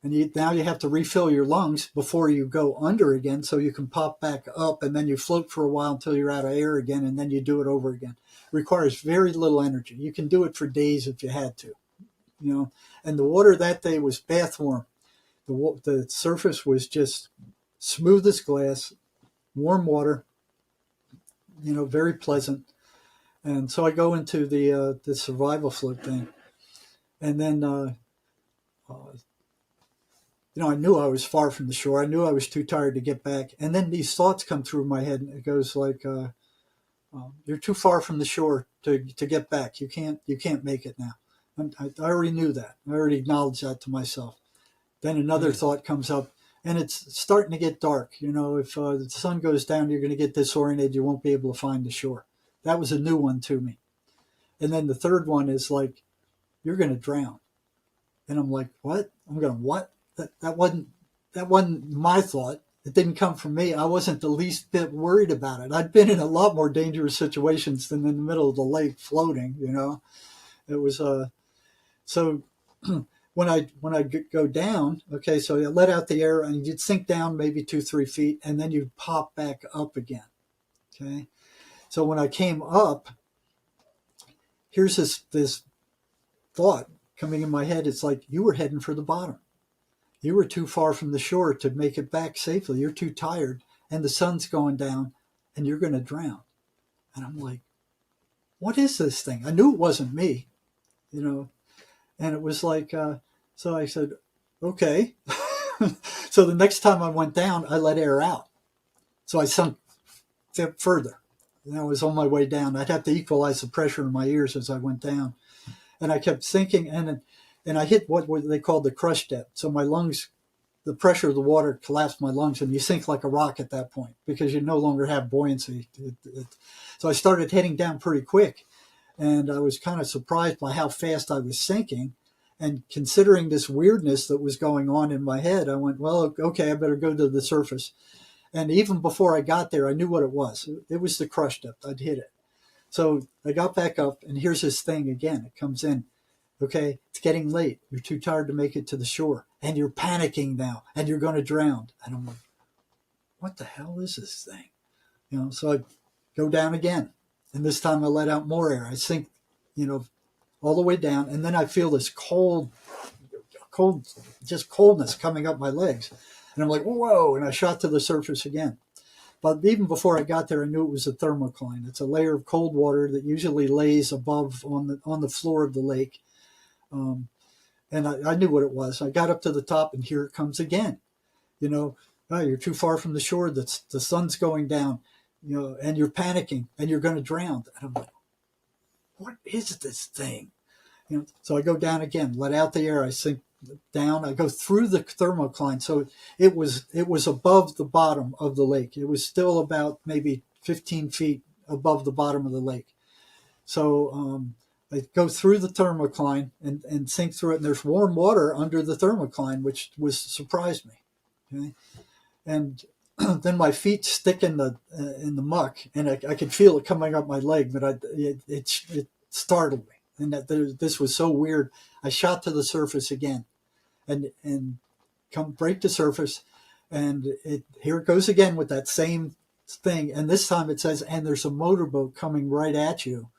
And now you have to refill your lungs before you go under again so you can pop back up, and then you float for a while until you're out of air again, and then you do it over again. It requires very little energy. You can do it for days if you had to. And the water that day was bath warm. The surface was just smooth as glass, warm water, very pleasant. And so I go into the survival float thing. And then, I knew I was far from the shore. I knew I was too tired to get back. And then these thoughts come through my head, and it goes like, you're too far from the shore to get back. You can't make it now. I already knew that. I already acknowledged that to myself. Then another thought comes up, and it's starting to get dark. If the sun goes down, you're going to get disoriented. You won't be able to find the shore. That was a new one to me. And then the third one is like, you're going to drown. And I'm like, what? I'm going to what? That wasn't my thought. It didn't come from me. I wasn't the least bit worried about it. I'd been in a lot more dangerous situations than in the middle of the lake floating. It was so when I go down, okay, so you let out the air and you'd sink down maybe 2-3 feet, and then you'd pop back up again. Okay. So when I came up, here's this thought coming in my head. It's like, you were heading for the bottom. You were too far from the shore to make it back safely. You're too tired, and the sun's going down, and you're going to drown. And I'm like, what is this thing? I knew it wasn't me, and it was like, so I said, okay. So the next time I went down, I let air out. So I sunk further. I was on my way down. I'd have to equalize the pressure in my ears as I went down. And I kept sinking, and I hit what they called the crush depth. So my lungs the pressure of the water collapsed my lungs, and you sink like a rock at that point because you no longer have buoyancy. So I started heading down pretty quick, and I was kind of surprised by how fast I was sinking. And considering this weirdness that was going on in my head, I went, well, okay, I better go to the surface. And even before I got there, I knew what it was. It was the crush depth. I'd hit it. So I got back up, and here's this thing again. It comes in. Okay, it's getting late. You're too tired to make it to the shore, and you're panicking now, and you're going to drown. And I'm like, what the hell is this thing? So I go down again, and this time I let out more air. I sink, all the way down, and then I feel this cold, just coldness coming up my legs. And I'm like, whoa, and I shot to the surface again. But even before I got there, I knew it was a thermocline. It's a layer of cold water that usually lays above on the floor of the lake. And I knew what it was. I got up to the top, and here it comes again. Oh, you're too far from the shore. The sun's going down, and you're panicking, and you're going to drown. And I'm like, what is this thing? So I go down again, let out the air. I sink down. I go through the thermocline. So it was above the bottom of the lake. It was still about maybe 15 feet above the bottom of the lake. So I go through the thermocline and sink through it. And there's warm water under the thermocline, which surprised me. Okay? And then my feet stick in the muck, and I could feel it coming up my leg, but it startled me. And this was so weird. I shot to the surface again, and break the surface, and here it goes again with that same thing. And this time it says, and there's a motorboat coming right at you,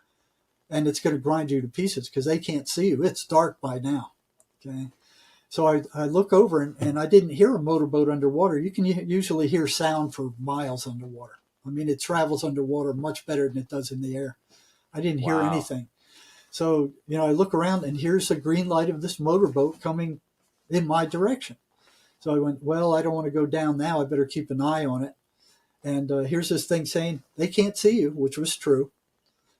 and it's going to grind you to pieces because they can't see you. It's dark by now. Okay. So I look over, and I didn't hear a motorboat underwater. You can usually hear sound for miles underwater. I mean, it travels underwater much better than it does in the air. I didn't hear anything. So, I look around, and here's the green light of this motorboat coming in my direction. So I went, well, I don't want to go down now. I better keep an eye on it. And here's this thing saying, they can't see you, which was true.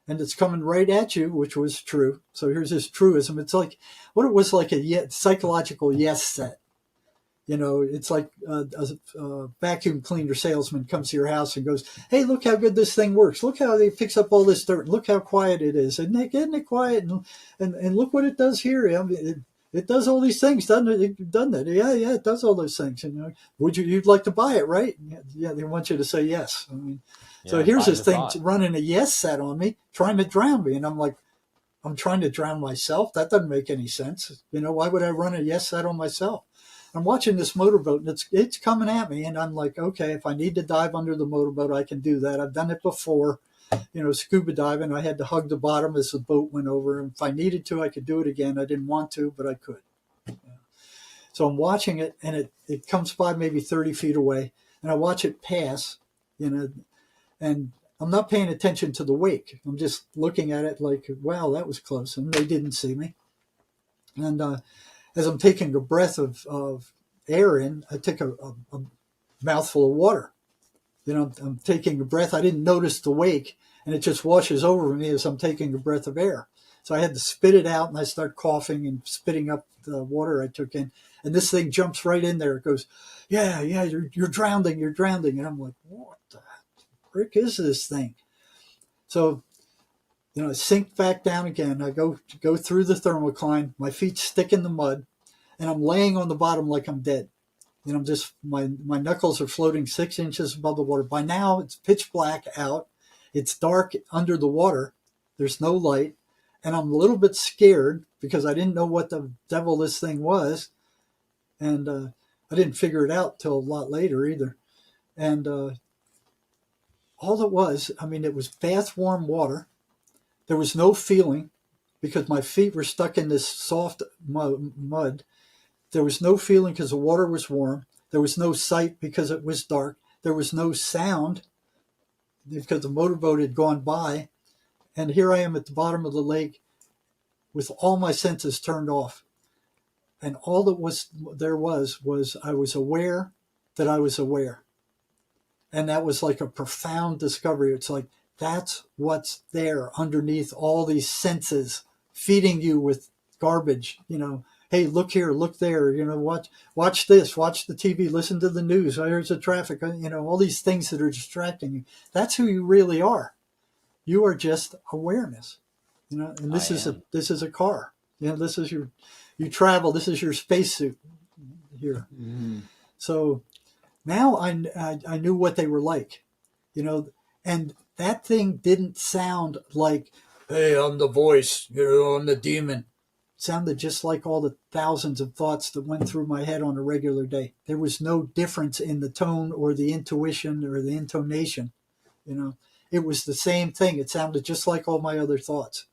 And it's coming right at you, which was true. So here's this truism. It's like what it was like a psychological yes set. It's like a vacuum cleaner salesman comes to your house and goes, hey, look how good this thing works. Look how they picks up all this dirt. Look how quiet it is. Isn't it quiet? And look what it does here. It does all these things, doesn't it? Doesn't it? Yeah, it does all those things. You'd like to buy it, right? Yeah, they want you to say yes. I mean, so here's this thing running a yes set on me, trying to drown me. And I'm like, I'm trying to drown myself? That doesn't make any sense. Why would I run a yes set on myself? I'm watching this motorboat, and it's coming at me, and I'm like, okay, if I need to dive under the motorboat, I can do that. I've done it before, scuba diving. I had to hug the bottom as the boat went over. And if I needed to, I could do it again. I didn't want to, but I could. So I'm watching it, and it comes by maybe 30 feet away, and I watch it pass, and I'm not paying attention to the wake. I'm just looking at it like, wow, that was close, and they didn't see me. And as I'm taking a breath of air in, I take a mouthful of water. I'm taking a breath. I didn't notice the wake, and it just washes over me as I'm taking a breath of air. So I had to spit it out, and I start coughing and spitting up the water I took in. And this thing jumps right in there. It goes, yeah, you're drowning. And I'm like, what the frick is this thing? So I sink back down again. I go through the thermocline. My feet stick in the mud, and I'm laying on the bottom like I'm dead. I'm just, my knuckles are floating 6 inches above the water. By now, it's pitch black out. It's dark under the water. There's no light. And I'm a little bit scared because I didn't know what the devil this thing was. And I didn't figure it out till a lot later either. And all it was, it was bath warm water. There was no feeling because my feet were stuck in this soft mud. There was no feeling because the water was warm. There was no sight because it was dark. There was no sound because the motorboat had gone by. And here I am at the bottom of the lake with all my senses turned off. And all that was I was aware that I was aware. And that was like a profound discovery. It's like, that's what's there underneath all these senses, feeding you with garbage, hey, look here, look there, watch this, watch the TV, listen to the news. There's the traffic, all these things that are distracting you. That's who you really are. You are just awareness, and
I am.
this is a car. This is you travel. This is your spacesuit here.
Mm-hmm.
So now I knew what they were like, and that thing didn't sound like, hey, I'm the voice, I'm the demon. It sounded just like all the thousands of thoughts that went through my head on a regular day. There was no difference in the tone or the intuition or the intonation. It was the same thing. It sounded just like all my other thoughts.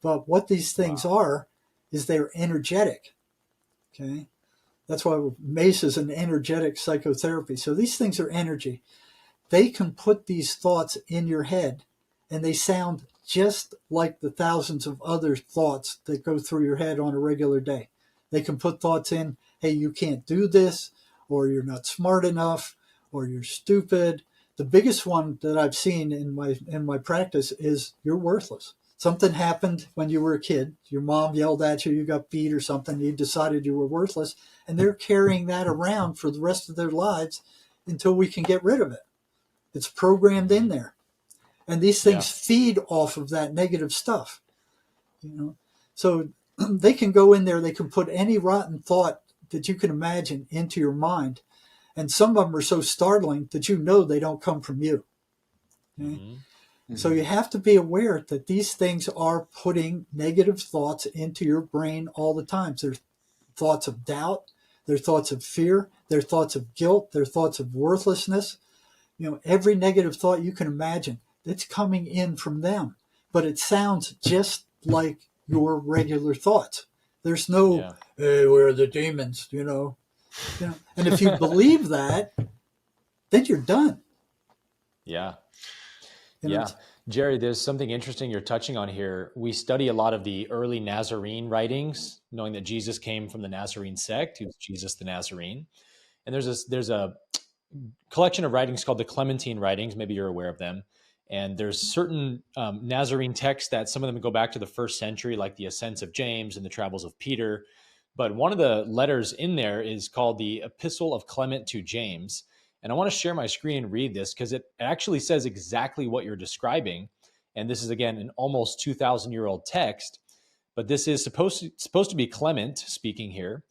But what these things are is they're energetic. Okay. That's why MACE is an energetic psychotherapy. So these things are energy. They can put these thoughts in your head, and they sound just like the thousands of other thoughts that go through your head on a regular day. They can put thoughts in, hey, you can't do this, or you're not smart enough, or you're stupid. The biggest one that I've seen in my practice is you're worthless. Something happened when you were a kid. Your mom yelled at you, you got beat or something, you decided you were worthless, and they're carrying that around for the rest of their lives until we can get rid of it. It's programmed in there. And these things feed off of that negative stuff. So they can go in there, they can put any rotten thought that you can imagine into your mind. And some of them are so startling that they don't come from you. Okay? Mm-hmm. So you have to be aware that these things are putting negative thoughts into your brain all the time. They're thoughts of doubt, they're thoughts of fear, they're thoughts of guilt, they're thoughts of worthlessness. Every negative thought you can imagine, it's coming in from them. But it sounds just like your regular thoughts. There's no, hey, we're the demons, And if you believe that, then you're done.
Yeah. Jerry, there's something interesting you're touching on here. We study a lot of the early Nazarene writings, knowing that Jesus came from the Nazarene sect. He was Jesus the Nazarene. And there's a collection of writings called the Clementine writings. Maybe you're aware of them. And there's certain Nazarene texts that some of them go back to the first century, like the Ascents of James and the Travels of Peter. But one of the letters in there is called the Epistle of Clement to James. And I want to share my screen and read this because it actually says exactly what you're describing. And this is, again, an almost 2,000-year-old text. But this is supposed to be Clement speaking here.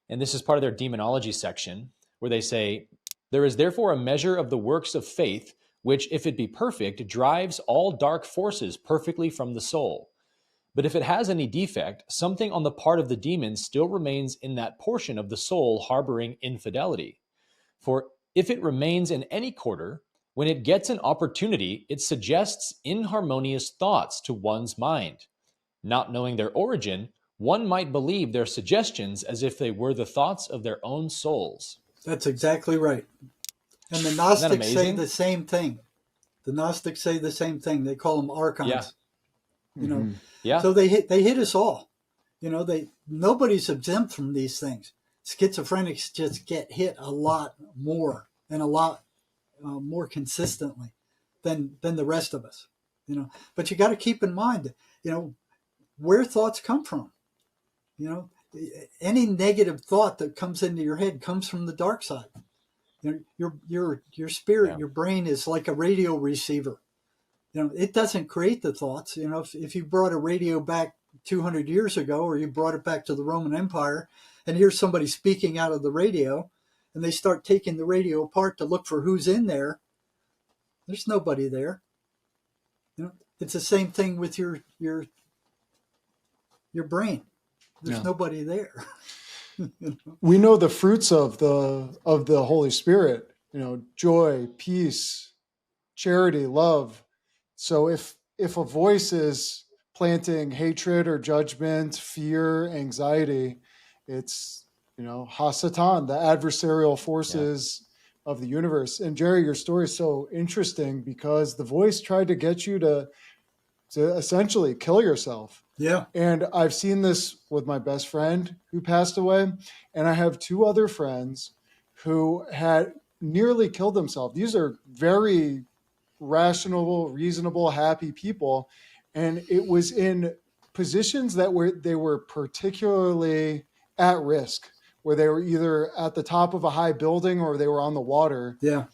And this is part of their demonology section, where they say, there is therefore a measure of the works of faith, which, if it be perfect, drives all dark forces perfectly from the soul. But if it has any defect, something on the part of the demons still remains in that portion of the soul harboring infidelity. For if it remains in any quarter, when it gets an opportunity, it suggests inharmonious thoughts to one's mind. Not knowing their origin, one might believe their suggestions as if they were the thoughts of their own souls.
That's exactly right. And the Gnostics say the same thing. The Gnostics say the same thing. They call them archons. Yeah. So they hit us all. Nobody's exempt from these things. Schizophrenics just get hit a lot more and a lot more consistently than the rest of us. But you got to keep in mind, where thoughts come from. Any negative thought that comes into your head comes from the dark side. Your spirit, your brain is like a radio receiver. It doesn't create the thoughts. If you brought a radio back 200 years ago, or you brought it back to the Roman Empire, and here's somebody speaking out of the radio, and they start taking the radio apart to look for who's in there, there's nobody there. It's the same thing with your brain. There's nobody there.
We know the fruits of the Holy Spirit, joy, peace, charity, love. So if a voice is planting hatred or judgment, fear, anxiety, it's, Hasatan, the adversarial forces of the universe. And Jerry, your story is so interesting because the voice tried to get you to essentially kill yourself.
Yeah.
And I've seen this with my best friend who passed away. And I have two other friends who had nearly killed themselves. These are very rational, reasonable, happy people. And it was in positions that they were particularly at risk, where they were either at the top of a high building or they were on the water.
Yeah.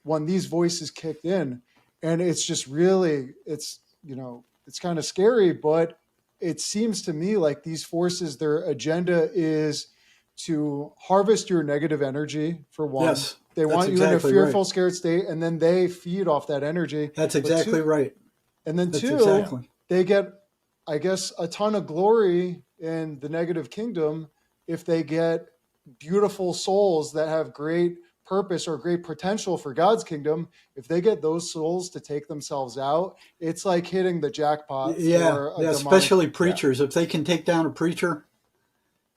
When these voices kicked in, and it's just really, it's kind of scary, but it seems to me like these forces, their agenda is to harvest your negative energy, for one.
Yes,
They
that's
want you in a
exactly
fearful,
right.
scared state, and then they feed off that energy.
That's
But
exactly right.
And then
That's
two,
exactly.
they get, I guess, a ton of glory in the negative kingdom if they get beautiful souls that have great purpose or great potential for God's kingdom. If they get those souls to take themselves out, it's like hitting the jackpot
Yeah,
for a
yeah.
demonic.
Especially preachers, if they can take down a preacher,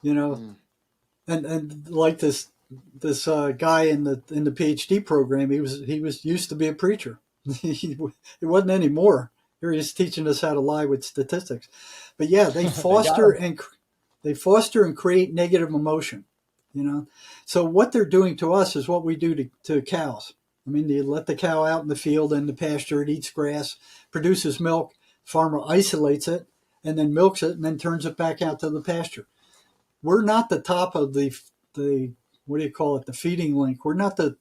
and like this guy in the PhD program, he was used to be a preacher. He wasn't anymore. Here he's teaching us how to lie with statistics. But yeah, they foster and create negative emotion. So what they're doing to us is what we do to cows. I mean, you let the cow out in the field in the pasture, it eats grass, produces milk. Farmer isolates it and then milks it and then turns it back out to the pasture. We're not the top of the what do you call it? The feeding link. We're not the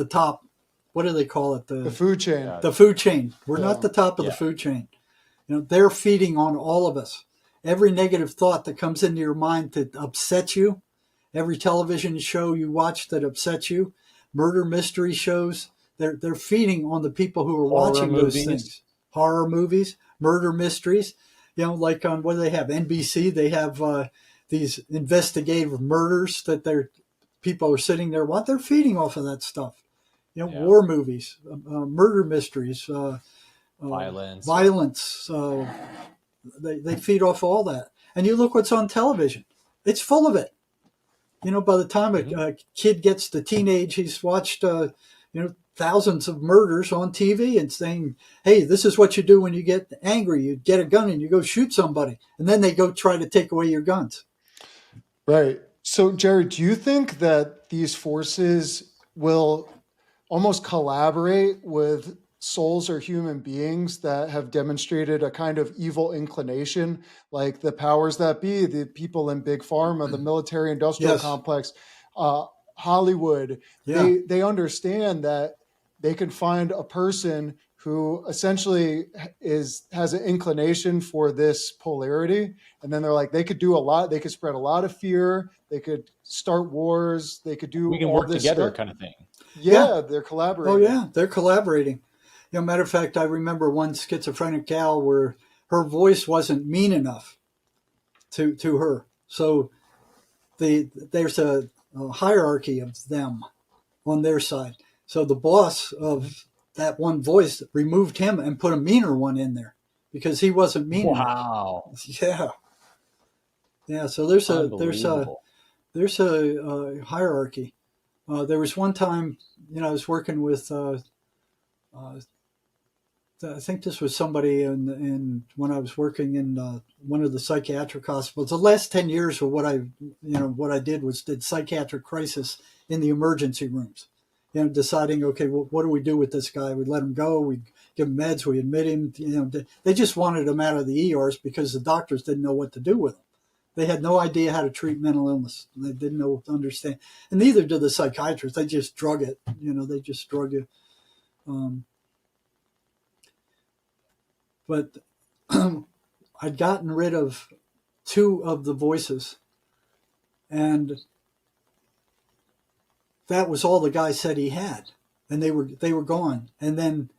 top. What do they call it?
The food chain.
The food chain. We're not the top of the food chain. They're feeding on all of us. Every negative thought that comes into your mind that upsets you, every television show you watch that upsets you, murder mystery shows, they're feeding on the people who are watching those things. Horror movies, murder mysteries. Like on, what do they have? NBC, they have these investigative murders that people are sitting there. What they're feeding off of that stuff. War movies, murder mysteries, violence. They feed off all that. And you look what's on television. It's full of it. By the time a kid gets to teenage, he's watched, thousands of murders on TV and saying, hey, this is what you do when you get angry. You get a gun and you go shoot somebody. And then they go try to take away your guns.
Right. So, Jared, do you think that these forces will almost collaborate with souls or human beings that have demonstrated a kind of evil inclination, like the powers that be, the people in big pharma, the military industrial complex, Hollywood? They understand that they can find a person who essentially has an inclination for this polarity, and then they're like, they could do a lot. They could spread a lot of fear. They could start wars. They could do.
We can
all
work
this
together,
stuff.
kind of thing.
Yeah, they're collaborating.
Oh yeah, they're collaborating. Matter of fact, I remember one schizophrenic gal where her voice wasn't mean enough to her. So there's a hierarchy of them on their side. So the boss of that one voice removed him and put a meaner one in there because he wasn't mean enough.
Wow.
Yeah. So there's a hierarchy. There was one time, I was working with. I think this was somebody when I was working in one of the psychiatric hospitals. The last 10 years of what I did psychiatric crisis in the emergency rooms. Deciding, okay, well, what do we do with this guy? We let him go. We give him meds. We admit him. They just wanted him out of the ERs because the doctors didn't know what to do with him. They had no idea how to treat mental illness. They didn't understand. And neither did the psychiatrists. They just drug it. They just drug you. But I'd gotten rid of 2 of the voices, and that was all the guy said he had, and they were gone. And then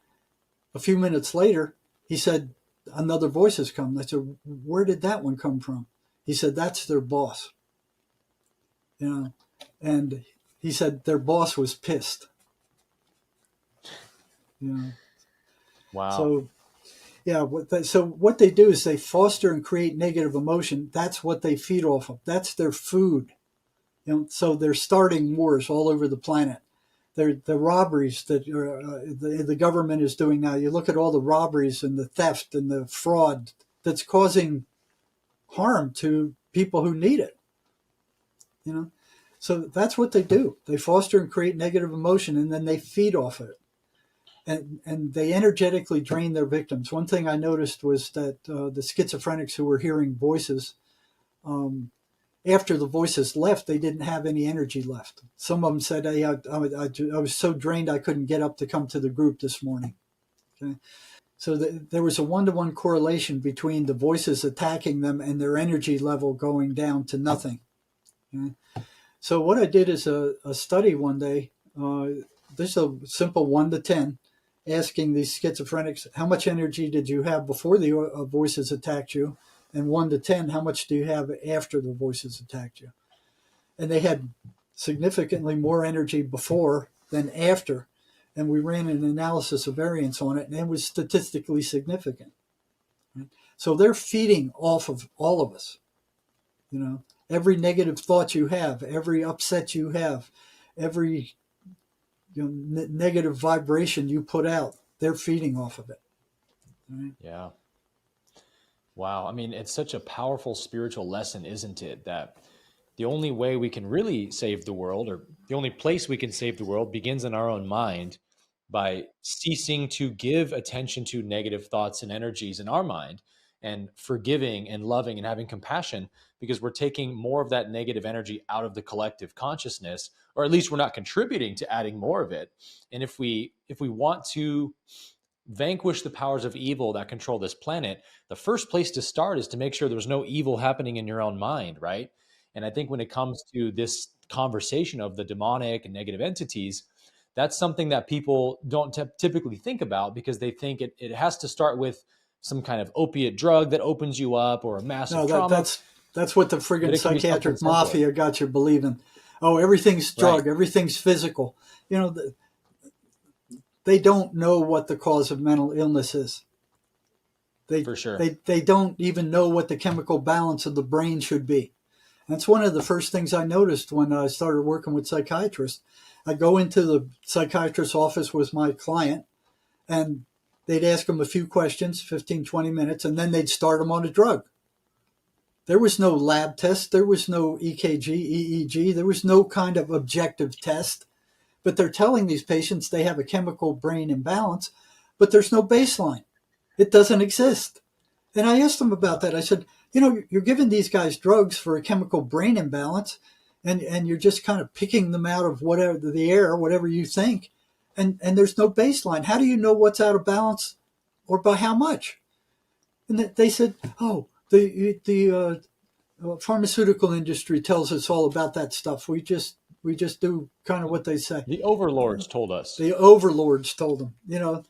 a few minutes later, he said, another voice has come. I said, where did that one come from? He said, that's their boss. And he said their boss was pissed.
Wow.
So, yeah. What they do is they foster and create negative emotion. That's what they feed off of. That's their food. So they're starting wars all over the planet. The robberies that the government is doing now. You look at all the robberies and the theft and the fraud that's causing harm to people who need it. So that's what they do. They foster and create negative emotion, and then they feed off of it. and they energetically drain their victims. One thing I noticed was that the schizophrenics who were hearing voices, after the voices left, they didn't have any energy left. Some of them said, hey, I was so drained I couldn't get up to come to the group this morning. Okay? So there was a one-to-one correlation between the voices attacking them and their energy level going down to nothing. Okay? So what I did is a study one day. This is a simple 1 to 10, asking these schizophrenics, how much energy did you have before the voices attacked you? And 1 to 10, how much do you have after the voices attacked you? And they had significantly more energy before than after. And we ran an analysis of variance on it, and it was statistically significant. Right? So they're feeding off of all of us. You know, every negative thought you have, every upset you have, every negative vibration you put out, they're feeding off of it. Right?
Yeah. Wow. I mean, it's such a powerful spiritual lesson, isn't it? That the only way we can really save the world, or the only place we can save the world, begins in our own mind, by ceasing to give attention to negative thoughts and energies in our mind, and forgiving and loving and having compassion, because we're taking more of that negative energy out of the collective consciousness, or at least we're not contributing to adding more of it. And if we want to vanquish the powers of evil that control this planet, the first place to start is to make sure there's no evil happening in your own mind, right? And I think when it comes to this conversation of the demonic and negative entities, that's something that people don't typically think about, because they think it has to start with some kind of opiate drug that opens you up, or a massive trauma.
That's what the friggin' psychiatric mafia got you believing. Oh, everything's drug, right. Everything's physical. You know, they don't know what the cause of mental illness is.
For sure.
They don't even know what the chemical balance of the brain should be. That's one of the first things I noticed when I started working with psychiatrists. I go into the psychiatrist's office with my client, and they'd ask them a few questions, 15, 20 minutes, and then they'd start them on a drug. There was no lab test. There was no EKG, EEG. There was no kind of objective test. But they're telling these patients they have a chemical brain imbalance, but there's no baseline. It doesn't exist. And I asked them about that. I said, you know, you're giving these guys drugs for a chemical brain imbalance, and you're just kind of picking them out of whatever the air, whatever you think, and there's no baseline. How do you know what's out of balance, or by how much? And they said, oh, the pharmaceutical industry tells us all about that stuff. We just do kind of what they say.
The overlords told us.
The overlords told them. You know,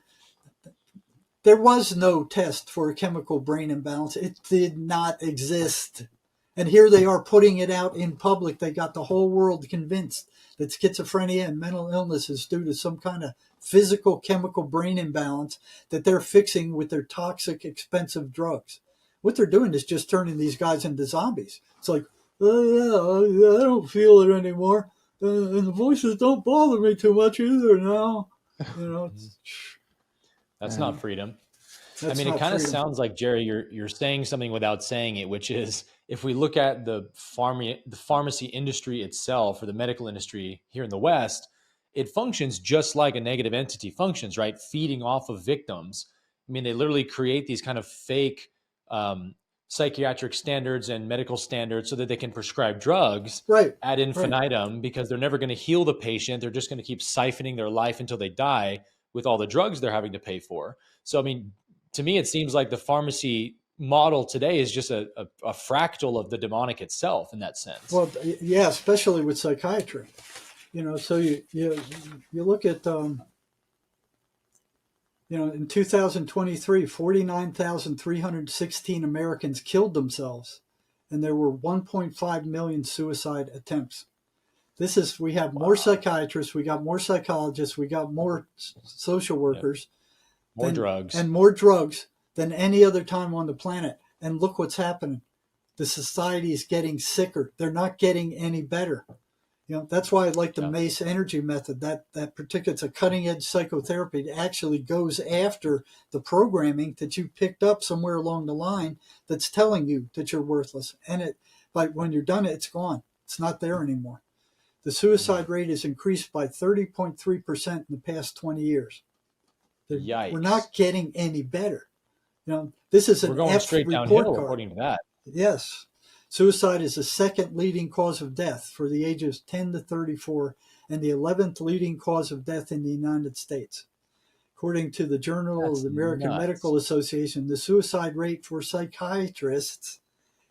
there was no test for a chemical brain imbalance. It did not exist. And here they are putting it out in public. They got the whole world convinced that schizophrenia and mental illness is due to some kind of physical chemical brain imbalance that they're fixing with their toxic, expensive drugs. What they're doing is just turning these guys into zombies. It's like, oh, yeah, I don't feel it anymore. And the voices don't bother me too much either now. You know,
that's not freedom. I mean, it kind of sounds like, Jerry, you're saying something without saying it, which is, if we look at the pharmacy industry itself, or the medical industry here in the West, it functions just like a negative entity functions, right? Feeding off of victims. I mean, they literally create these kind of fake psychiatric standards and medical standards so that they can prescribe drugs ad infinitum, because they're never going to heal the patient. They're just going to keep siphoning their life until they die with all the drugs they're having to pay for. So, I mean, to me, it seems like the pharmacy model today is just a fractal of the demonic itself in that sense.
Well, yeah, especially with psychiatry. You know, so you look at, you know, in 2023, 49,316 Americans killed themselves, and there were 1.5 million suicide attempts. We have more psychiatrists, we got more psychologists, we got more social workers.
More drugs.
And more drugs than any other time on the planet. And look what's happening. The society is getting sicker. They're not getting any better. You know, that's why I like the MACE energy method. That particular, it's a cutting edge psychotherapy. It actually goes after the programming that you picked up somewhere along the line that's telling you that you're worthless. And when you're done, it's gone. It's not there anymore. The suicide rate has increased by 30.3% in the past 20 years. We're
Yikes.
not getting any better. This is
We're
an
going
F
straight
report
downhill
card.
according to that.
Yes. Suicide is the second leading cause of death for the ages 10 to 34 and the 11th leading cause of death in the United States. According to the Journal of
That's
the American
nuts.
Medical Association, the suicide rate for psychiatrists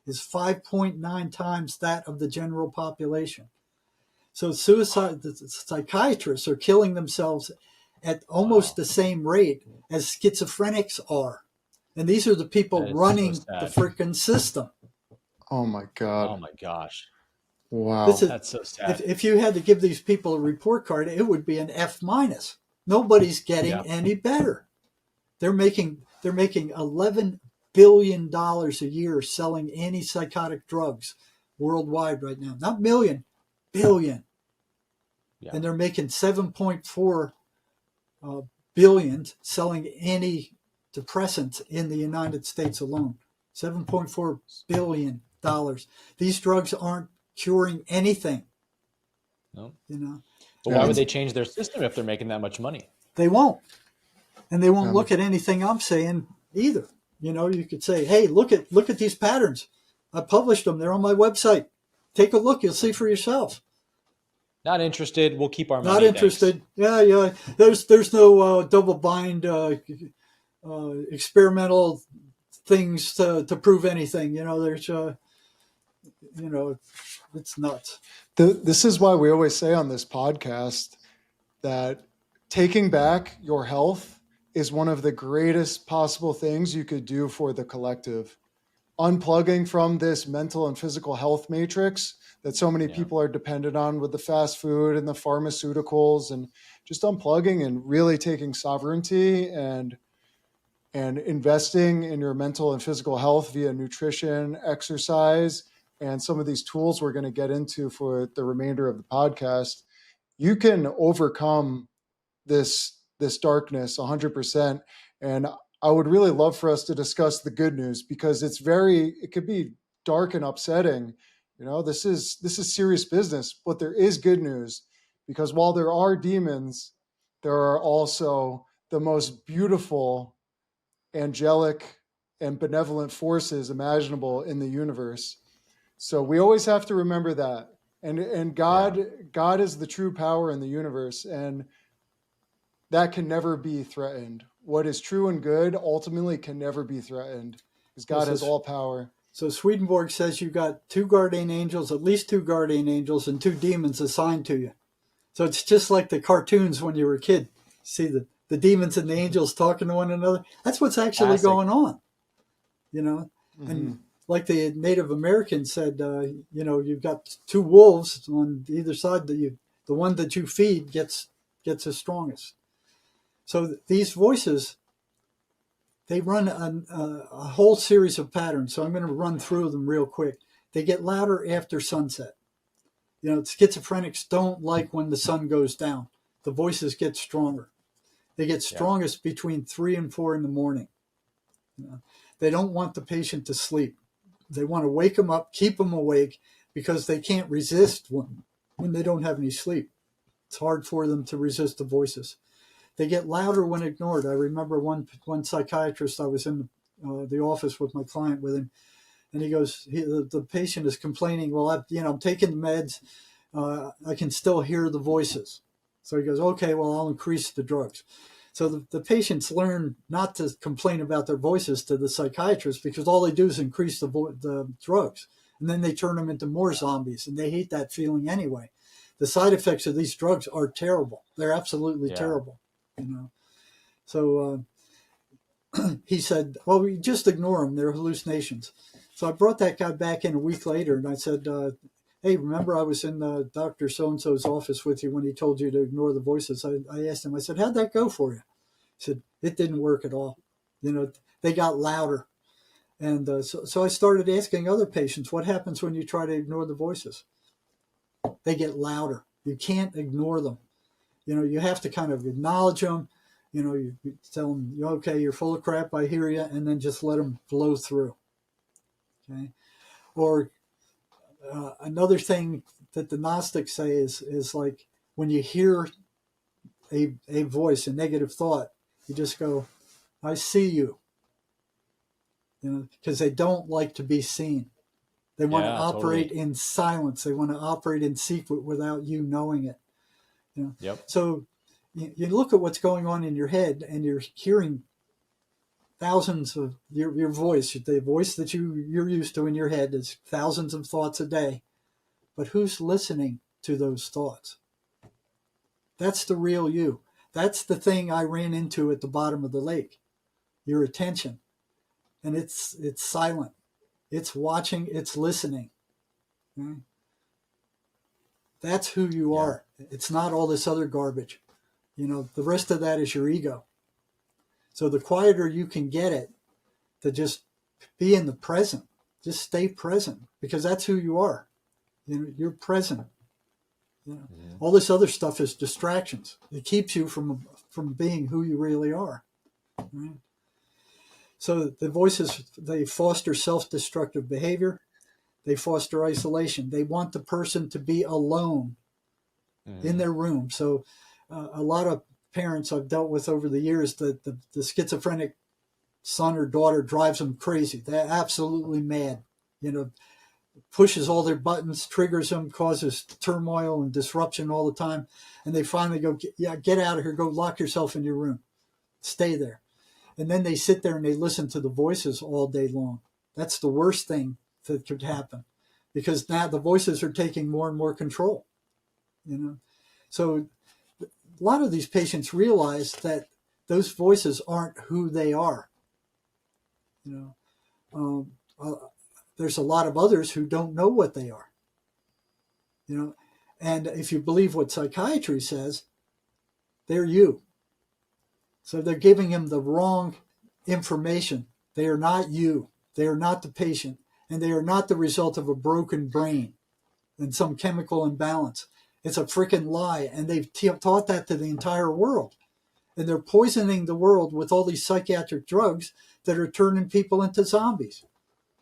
is 5.9 times that of the general population. So the psychiatrists are killing themselves at almost the same rate as schizophrenics are. And these are the people
That is
running
so
the
sad.
frickin' system.
Oh my God.
Oh my gosh.
Wow.
That's so sad.
If you had to give these people a report card, it would be an F minus. Nobody's getting any better. They're making $11 billion a year selling antipsychotic drugs worldwide right now. Not million, billion.
Yeah.
And they're making 7.4 billion selling antidepressants in the United States alone. $7.4 billion. These drugs aren't curing anything.
No.
But
why would they change their system if they're making that much money?
They won't. And they won't look at anything I'm saying either. You could say, hey, look at these patterns. I published them. They're on my website. Take a look. You'll see for yourself.
Not interested. We'll keep our money.
Not interested. Thanks. Yeah. There's no double blind experimental things to prove anything. There's it's nuts.
This is why we always say on this podcast that taking back your health is one of the greatest possible things you could do for the collective. Unplugging from this mental and physical health matrix that so many people are dependent on with the fast food and the pharmaceuticals, and just unplugging and really taking sovereignty and investing in your mental and physical health via nutrition, exercise, and some of these tools we're going to get into for the remainder of the podcast, you can overcome this darkness 100%. And I would really love for us to discuss the good news, because it could be dark and upsetting. This is serious business, but there is good news, because while there are demons, there are also the most beautiful, angelic, and benevolent forces imaginable in the universe. So we always have to remember that. And God is the true power in the universe, and that can never be threatened. What is true and good ultimately can never be threatened, because God has all power.
So Swedenborg says you got two guardian angels, at least two guardian angels, and two demons assigned to you. So it's just like the cartoons when you were a kid. See the demons and the angels talking to one another. That's what's actually going on. And like the Native Americans said, you've got two wolves on either side. The one that you feed gets the strongest. So these voices, they run a whole series of patterns. So I'm going to run through them real quick. They get louder after sunset. Schizophrenics don't like when the sun goes down. The voices get stronger. They get strongest between 3 and 4 in the morning. They don't want the patient to sleep. They want to wake them up, keep them awake, because they can't resist when they don't have any sleep. It's hard for them to resist the voices. They get louder when ignored. I remember one psychiatrist, I was in the office with my client with him, and he goes, the patient is complaining, well, I'm taking the meds. I can still hear the voices. So he goes, okay, well, I'll increase the drugs. So the patients learn not to complain about their voices to the psychiatrist, because all they do is increase the drugs. And then they turn them into more zombies, and they hate that feeling anyway. The side effects of these drugs are terrible. They're absolutely terrible. So he said, well, we just ignore them. They're hallucinations. So I brought that guy back in a week later, and I said, hey, remember I was in Dr. So-and-so's office with you when he told you to ignore the voices. I asked him, I said, how'd that go for you? He said, it didn't work at all. They got louder. And so I started asking other patients, what happens when you try to ignore the voices? They get louder. You can't ignore them. You have to kind of acknowledge them. You tell them, okay, you're full of crap, I hear you, and then just let them blow through. Okay. Or another thing that the Gnostics say is like when you hear a voice, a negative thought, You just go, I see you. Because they don't like to be seen. They want to operate
totally.
in silence. They want to operate in secret without you knowing it.
Yep.
So you look at what's going on in your head, and you're hearing thousands of your voice. The voice that you're used to in your head is thousands of thoughts a day. But who's listening to those thoughts? That's the real you. That's the thing I ran into at the bottom of the lake. Your attention. And it's silent. It's watching, it's listening. Okay? That's who you are. It's not all this other garbage. The rest of that is your ego. So the quieter you can get it to just be in the present, just stay present, because that's who you are. You're present. All this other stuff is distractions. It keeps you from being who you really are. Right? So the voices, they foster self-destructive behavior. They foster isolation. They want the person to be alone in their room. So a lot of parents I've dealt with over the years, the schizophrenic son or daughter drives them crazy. They're absolutely mad. Pushes all their buttons, triggers them, causes turmoil and disruption all the time. And they finally go, get out of here. Go lock yourself in your room. Stay there. And then they sit there and they listen to the voices all day long. That's the worst thing that could happen, because now the voices are taking more and more control. So a lot of these patients realize that those voices aren't who they are. There's a lot of others who don't know what they are. And if you believe what psychiatry says, they're you. So they're giving him the wrong information. They are not you. They are not the patient. And they are not the result of a broken brain and some chemical imbalance. It's a freaking lie. And they've taught that to the entire world. And they're poisoning the world with all these psychiatric drugs that are turning people into zombies.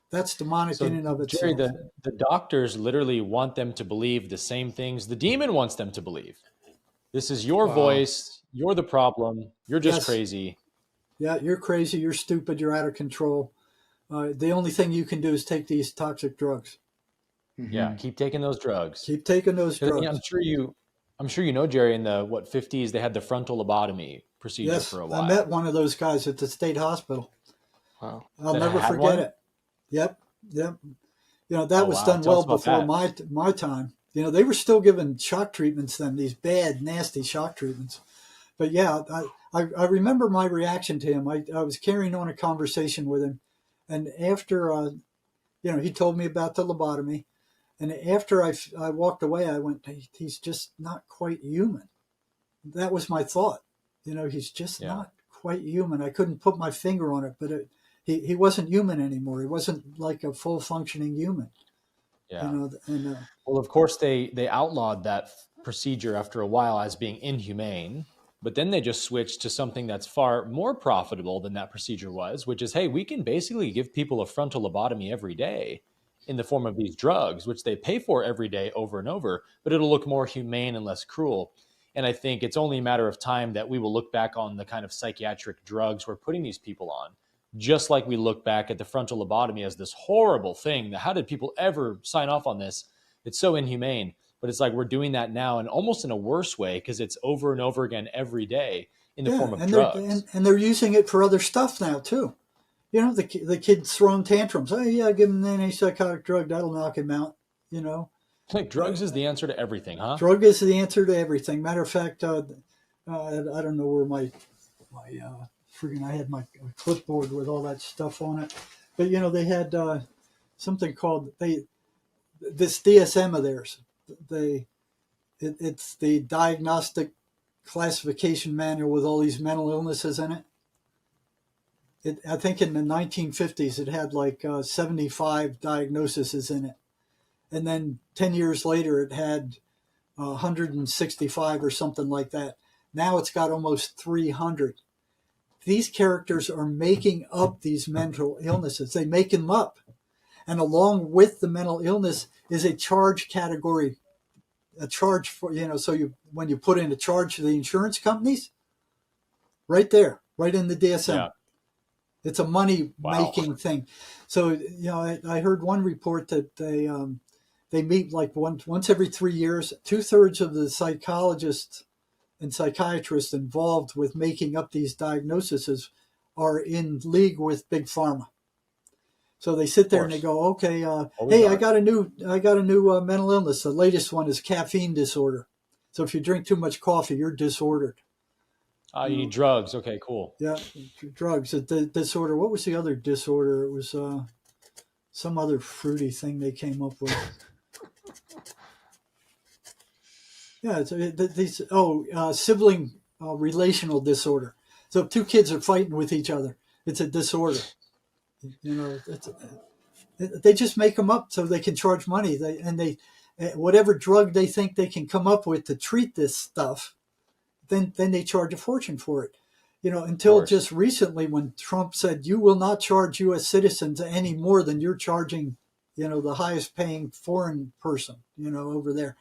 That's demonic in and of itself.
Jerry, the doctors literally want them to believe the same things the demon wants them to believe. This is your voice. You're the problem. You're just crazy.
Yeah, you're crazy. You're stupid. You're out of control. The only thing you can do is take these toxic drugs.
Yeah, keep taking those drugs.
Keep taking those drugs.
I'm sure you know, Jerry, in the 50s, they had the frontal lobotomy procedure for a while.
I met one of those guys at the state hospital.
Wow.
I'll never forget it. Yep. That was done well before my time. They were still giving shock treatments then, these bad, nasty shock treatments. But yeah, I remember my reaction to him. I was carrying on a conversation with him. And after, he told me about the lobotomy. And after I walked away, I went, he's just not quite human. That was my thought. He's just not quite human. I couldn't put my finger on it, but he wasn't human anymore. He wasn't like a full functioning human.
Yeah. Well, of course, they outlawed that procedure after a while as being inhumane. But then they just switched to something that's far more profitable than that procedure was, which is, hey, we can basically give people a frontal lobotomy every day in the form of these drugs, which they pay for every day over and over, but it'll look more humane and less cruel. And I think it's only a matter of time that we will look back on the kind of psychiatric drugs we're putting these people on, just like we look back at the frontal lobotomy as this horrible thing. How did people ever sign off on this? It's so inhumane. But it's like we're doing that now, and almost in a worse way, because it's over and over again every day in the form of drugs.
And they're using it for other stuff now, too. The kid's throwing tantrums. Oh, yeah, give him an antipsychotic drug. That'll knock him out,
Like drugs is the answer to everything, huh?
Drug is the answer to everything. Matter of fact, I don't know where my I had my clipboard with all that stuff on it. But, they had something called, this DSM of theirs. It's the diagnostic classification manual with all these mental illnesses in it. I think in the 1950s it had like 75 diagnoses in it, and then 10 years later it had 165 or something like that. Now it's got almost 300. These characters are making up these mental illnesses. They make them up. And along with the mental illness is a charge category, a charge for, so when you put in a charge to the insurance companies, right there, right in the DSM.
Yeah.
It's a money
Wow.
making thing. So, you know, I heard one report that they meet like once every 3 years. 2/3 of the psychologists and psychiatrists involved with making up these diagnoses are in league with big pharma. So they sit there and they go, okay,
Always
hey,
are.
I got a new mental illness. The latest one is caffeine disorder. So if you drink too much coffee, you're disordered.
You need drugs. Okay, cool.
Yeah, drugs. The disorder. What was the other disorder? It was some other fruity thing they came up with. Yeah, sibling relational disorder. So if two kids are fighting with each other, it's a disorder. You know, they just make them up so they can charge money. Whatever drug they think they can come up with to treat this stuff, then they charge a fortune for it. You know, until just recently when Trump said, you will not charge U.S. citizens any more than you're charging, you know, the highest paying foreign person, you know, over there.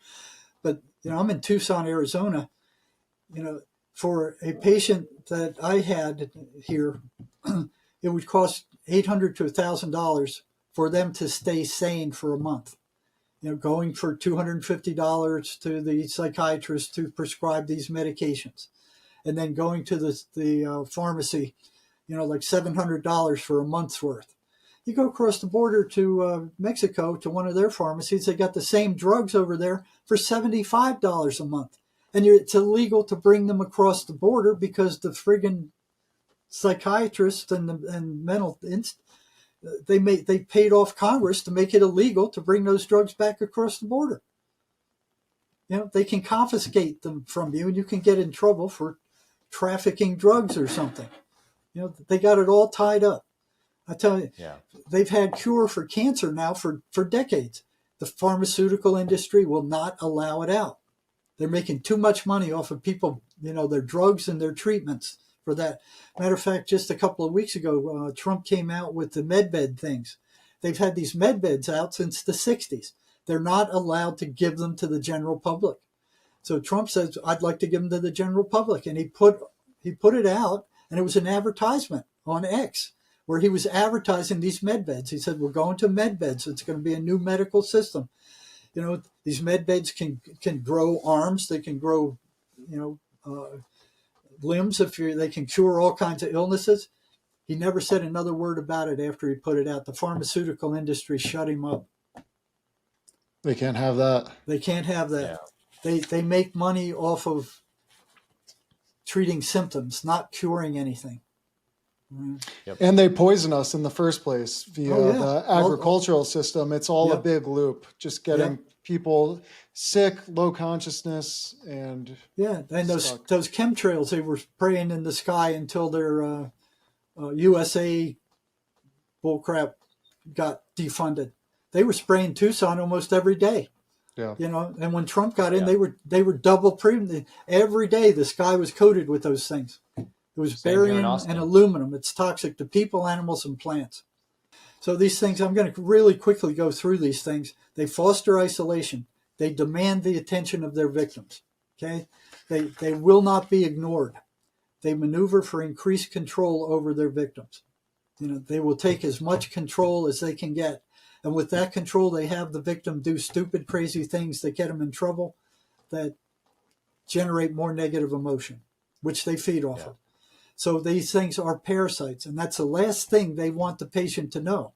But, you know, I'm in Tucson, Arizona. You know, for a patient that I had here, it would cost $800 to $1,000 for them to stay sane for a month. You know, going for $250 to the psychiatrist to prescribe these medications, and then going to the pharmacy, you know, like $700 for a month's worth. You go across the border to Mexico to one of their pharmacies, they got the same drugs over there for $75 a month. And it's illegal to bring them across the border because the friggin' psychiatrists and mental they paid off Congress to make it illegal to bring those drugs back across the border. You know, they can confiscate them from you, and you can get in trouble for trafficking drugs or something. You know, they got it all tied up. I tell you, They've had cure for cancer now for decades. The pharmaceutical industry will not allow it out. They're making too much money off of people, you know, their drugs and their treatments for that. Matter of fact, just a couple of weeks ago, Trump came out with the medbed things. They've had these medbeds out since the 60s. They're not allowed to give them to the general public. So Trump says, I'd like to give them to the general public. And he put it out, and it was an advertisement on X where he was advertising these medbeds. He said, we're going to medbeds. It's going to be a new medical system. You know, these medbeds can grow arms. They can grow, you know, limbs. They can cure all kinds of illnesses. He never said another word about it after he put it out. The pharmaceutical industry shut him up.
They can't have that.
They can't have that. Yeah. They make money off of treating symptoms, not curing anything.
Yep. And they poison us in the first place via the agricultural system. It's all a big loop, just getting people sick, low consciousness, and
and those chemtrails they were spraying in the sky until their USA bullcrap got defunded. They were spraying Tucson almost every day. Yeah, you know, and when Trump got in, they were double premium. Every day the sky was coated with those things. It was barium and aluminum. It's toxic to people, animals, and plants. So these things, I'm going to really quickly go through these things. They foster isolation. They demand the attention of their victims. Okay, they will not be ignored. They maneuver for increased control over their victims. You know, they will take as much control as they can get. And with that control, they have the victim do stupid, crazy things that get them in trouble, that generate more negative emotion, which they feed off of. So these things are parasites, and that's the last thing they want the patient to know.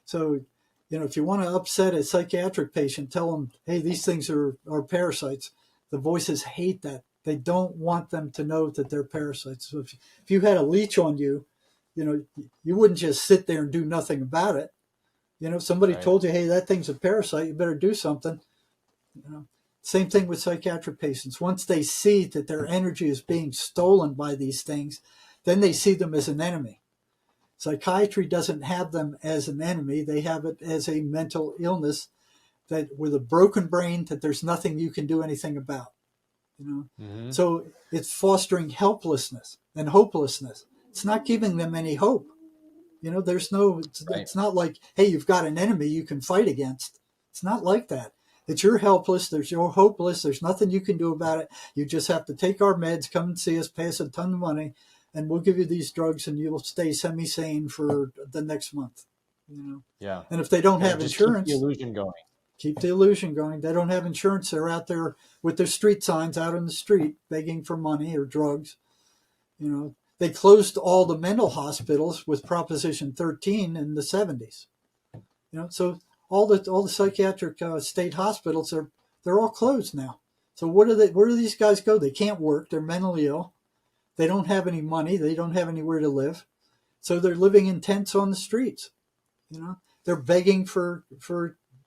So, you know, if you want to upset a psychiatric patient, tell them, hey, these things are parasites. The voices hate that. They don't want them to know that they're parasites. So if you had a leech on you, you know, you wouldn't just sit there and do nothing about it. You know, somebody told you, hey, that thing's a parasite, you better do something. You know, same thing with psychiatric patients. Once they see that their energy is being stolen by these things, then they see them as an enemy. Psychiatry doesn't have them as an enemy. They have it as a mental illness that with a broken brain that there's nothing you can do anything about. You know, so it's fostering helplessness and hopelessness. It's not giving them any hope. You know, it's not like, hey, you've got an enemy you can fight against. It's not like that. It's you're helpless. You're hopeless. There's nothing you can do about it. You just have to take our meds, come and see us, pay us a ton of money, and we'll give you these drugs and you'll stay semi-sane for the next month.
Yeah.
And if they don't have
just
insurance,
keep the illusion going.
Keep the illusion going. They don't have insurance. They're out there with their street signs out in the street begging for money or drugs. They closed all the mental hospitals with Proposition 13 in the 70s. So all the psychiatric state hospitals they're all closed now. So where do these guys go? They can't work. They're mentally ill. They don't have any money. They don't have anywhere to live. So they're living in tents on the streets. They're begging for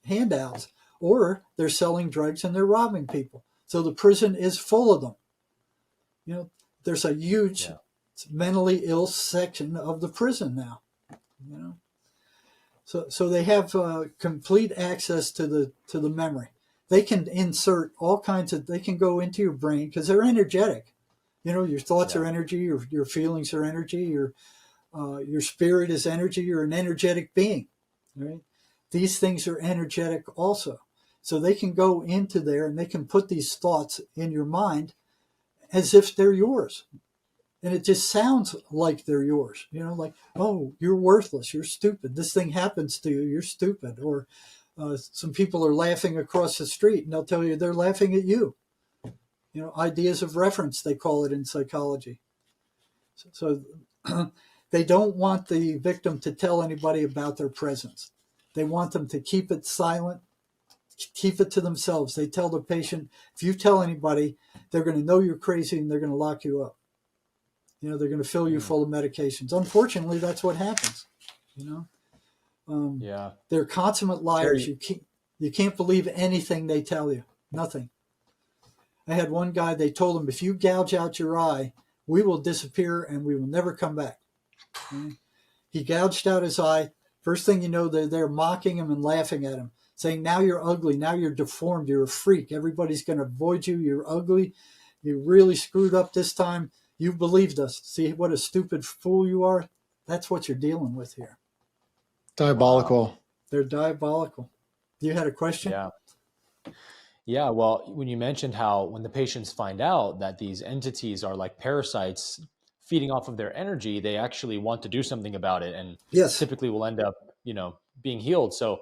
handouts, or they're selling drugs and they're robbing people. So the prison is full of them. There's a huge mentally ill section of the prison now. So they have complete access to the memory. They can insert all kinds of. They can go into your brain because they're energetic. Your thoughts are energy. Your feelings are energy. Your spirit is energy. You're an energetic being, right? These things are energetic also. So they can go into there and they can put these thoughts in your mind as if they're yours. And it just sounds like they're yours, like, oh, you're worthless. You're stupid. This thing happens to you. You're stupid. Or some people are laughing across the street and they'll tell you they're laughing at you. Ideas of reference, they call it in psychology. So they don't want the victim to tell anybody about their presence. They want them to keep it silent, keep it to themselves. They tell the patient, if you tell anybody, they're going to know you're crazy and they're going to lock you up. They're going to fill you full of medications. Unfortunately, that's what happens. They're consummate liars. You can't believe anything they tell you. Nothing. I had one guy, they told him, if you gouge out your eye, we will disappear and we will never come back. Okay? He gouged out his eye. First thing you know, they're mocking him and laughing at him, saying, now you're ugly, now you're deformed, you're a freak. Everybody's going to avoid you. You're ugly. You really screwed up this time. You believed us. See what a stupid fool you are? That's what you're dealing with here.
Diabolical.
Wow. They're diabolical. You had a question?
Yeah. Yeah. Well, when you mentioned how when the patients find out that these entities are like parasites feeding off of their energy, they actually want to do something about it, and typically will end up, being healed. So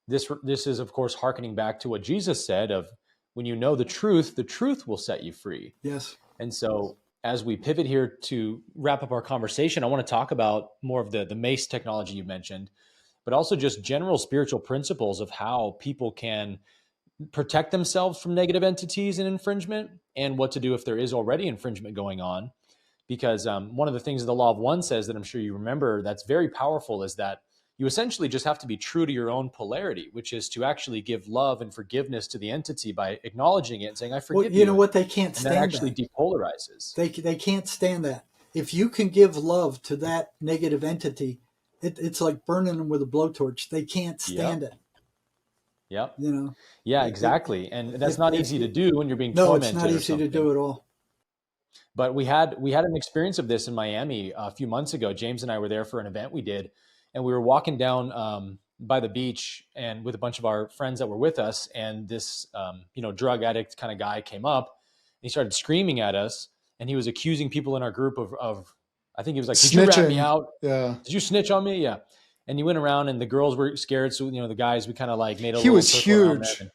this is, of course, hearkening back to what Jesus said of when you know the truth will set you free.
Yes.
And so as we pivot here to wrap up our conversation, I want to talk about more of the MACE technology you mentioned, but also just general spiritual principles of how people can protect themselves from negative entities and infringement, and what to do if there is already infringement going on. Because one of the things the law of one says that I'm sure you remember that's very powerful is that you essentially just have to be true to your own polarity, which is to actually give love and forgiveness to the entity by acknowledging it and saying, I forgive you.
You know what? They can't stand that.
And that actually depolarizes.
They can't stand that. If you can give love to that negative entity, it's like burning them with a blowtorch. They can't stand it.
Yep. Yeah, exactly. And that's not easy to do when you're being
No,
tormented.
it's not easy to do at all.
But we had an experience of this in Miami a few months ago. James and I were there for an event we did, and we were walking down by the beach and with a bunch of our friends that were with us. And this, drug addict kind of guy came up and he started screaming at us, and he was accusing people in our group of I think he was like, did you rat me out?
Yeah.
Did you snitch on me? Yeah. And he went around and the girls were scared. So, the guys, we kind of like made a
He
little
was
circle around
huge.
them.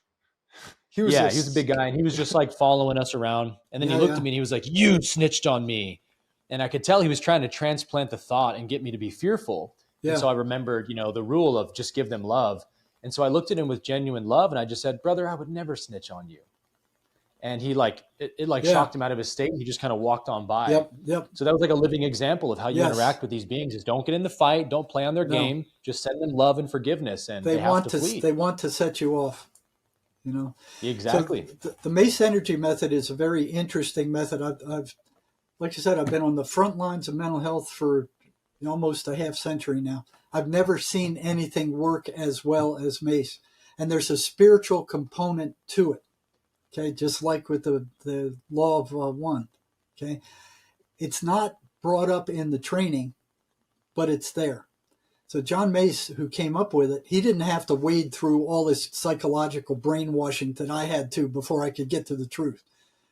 He was
He was a big guy, and he was just like following us around. And then he looked at me and he was like, you snitched on me. And I could tell he was trying to transplant the thought and get me to be fearful. Yeah. And so I remembered, the rule of just give them love. And so I looked at him with genuine love and I just said, brother, I would never snitch on you. And he shocked him out of his state. And he just kind of walked on by.
Yep.
So that was like a living example of how you interact with these beings is don't get in the fight. Don't play on their game. Just send them love and forgiveness. And they have to flee.
They want to set you off.
Exactly.
So the MACE energy method is a very interesting method. I've like I said, I've been on the front lines of mental health for almost a half century now. I've never seen anything work as well as MACE. And there's a spiritual component to it. Okay, just like with the law of one. Okay, it's not brought up in the training, but it's there. So John Mace, who came up with it, he didn't have to wade through all this psychological brainwashing that I had to before I could get to the truth.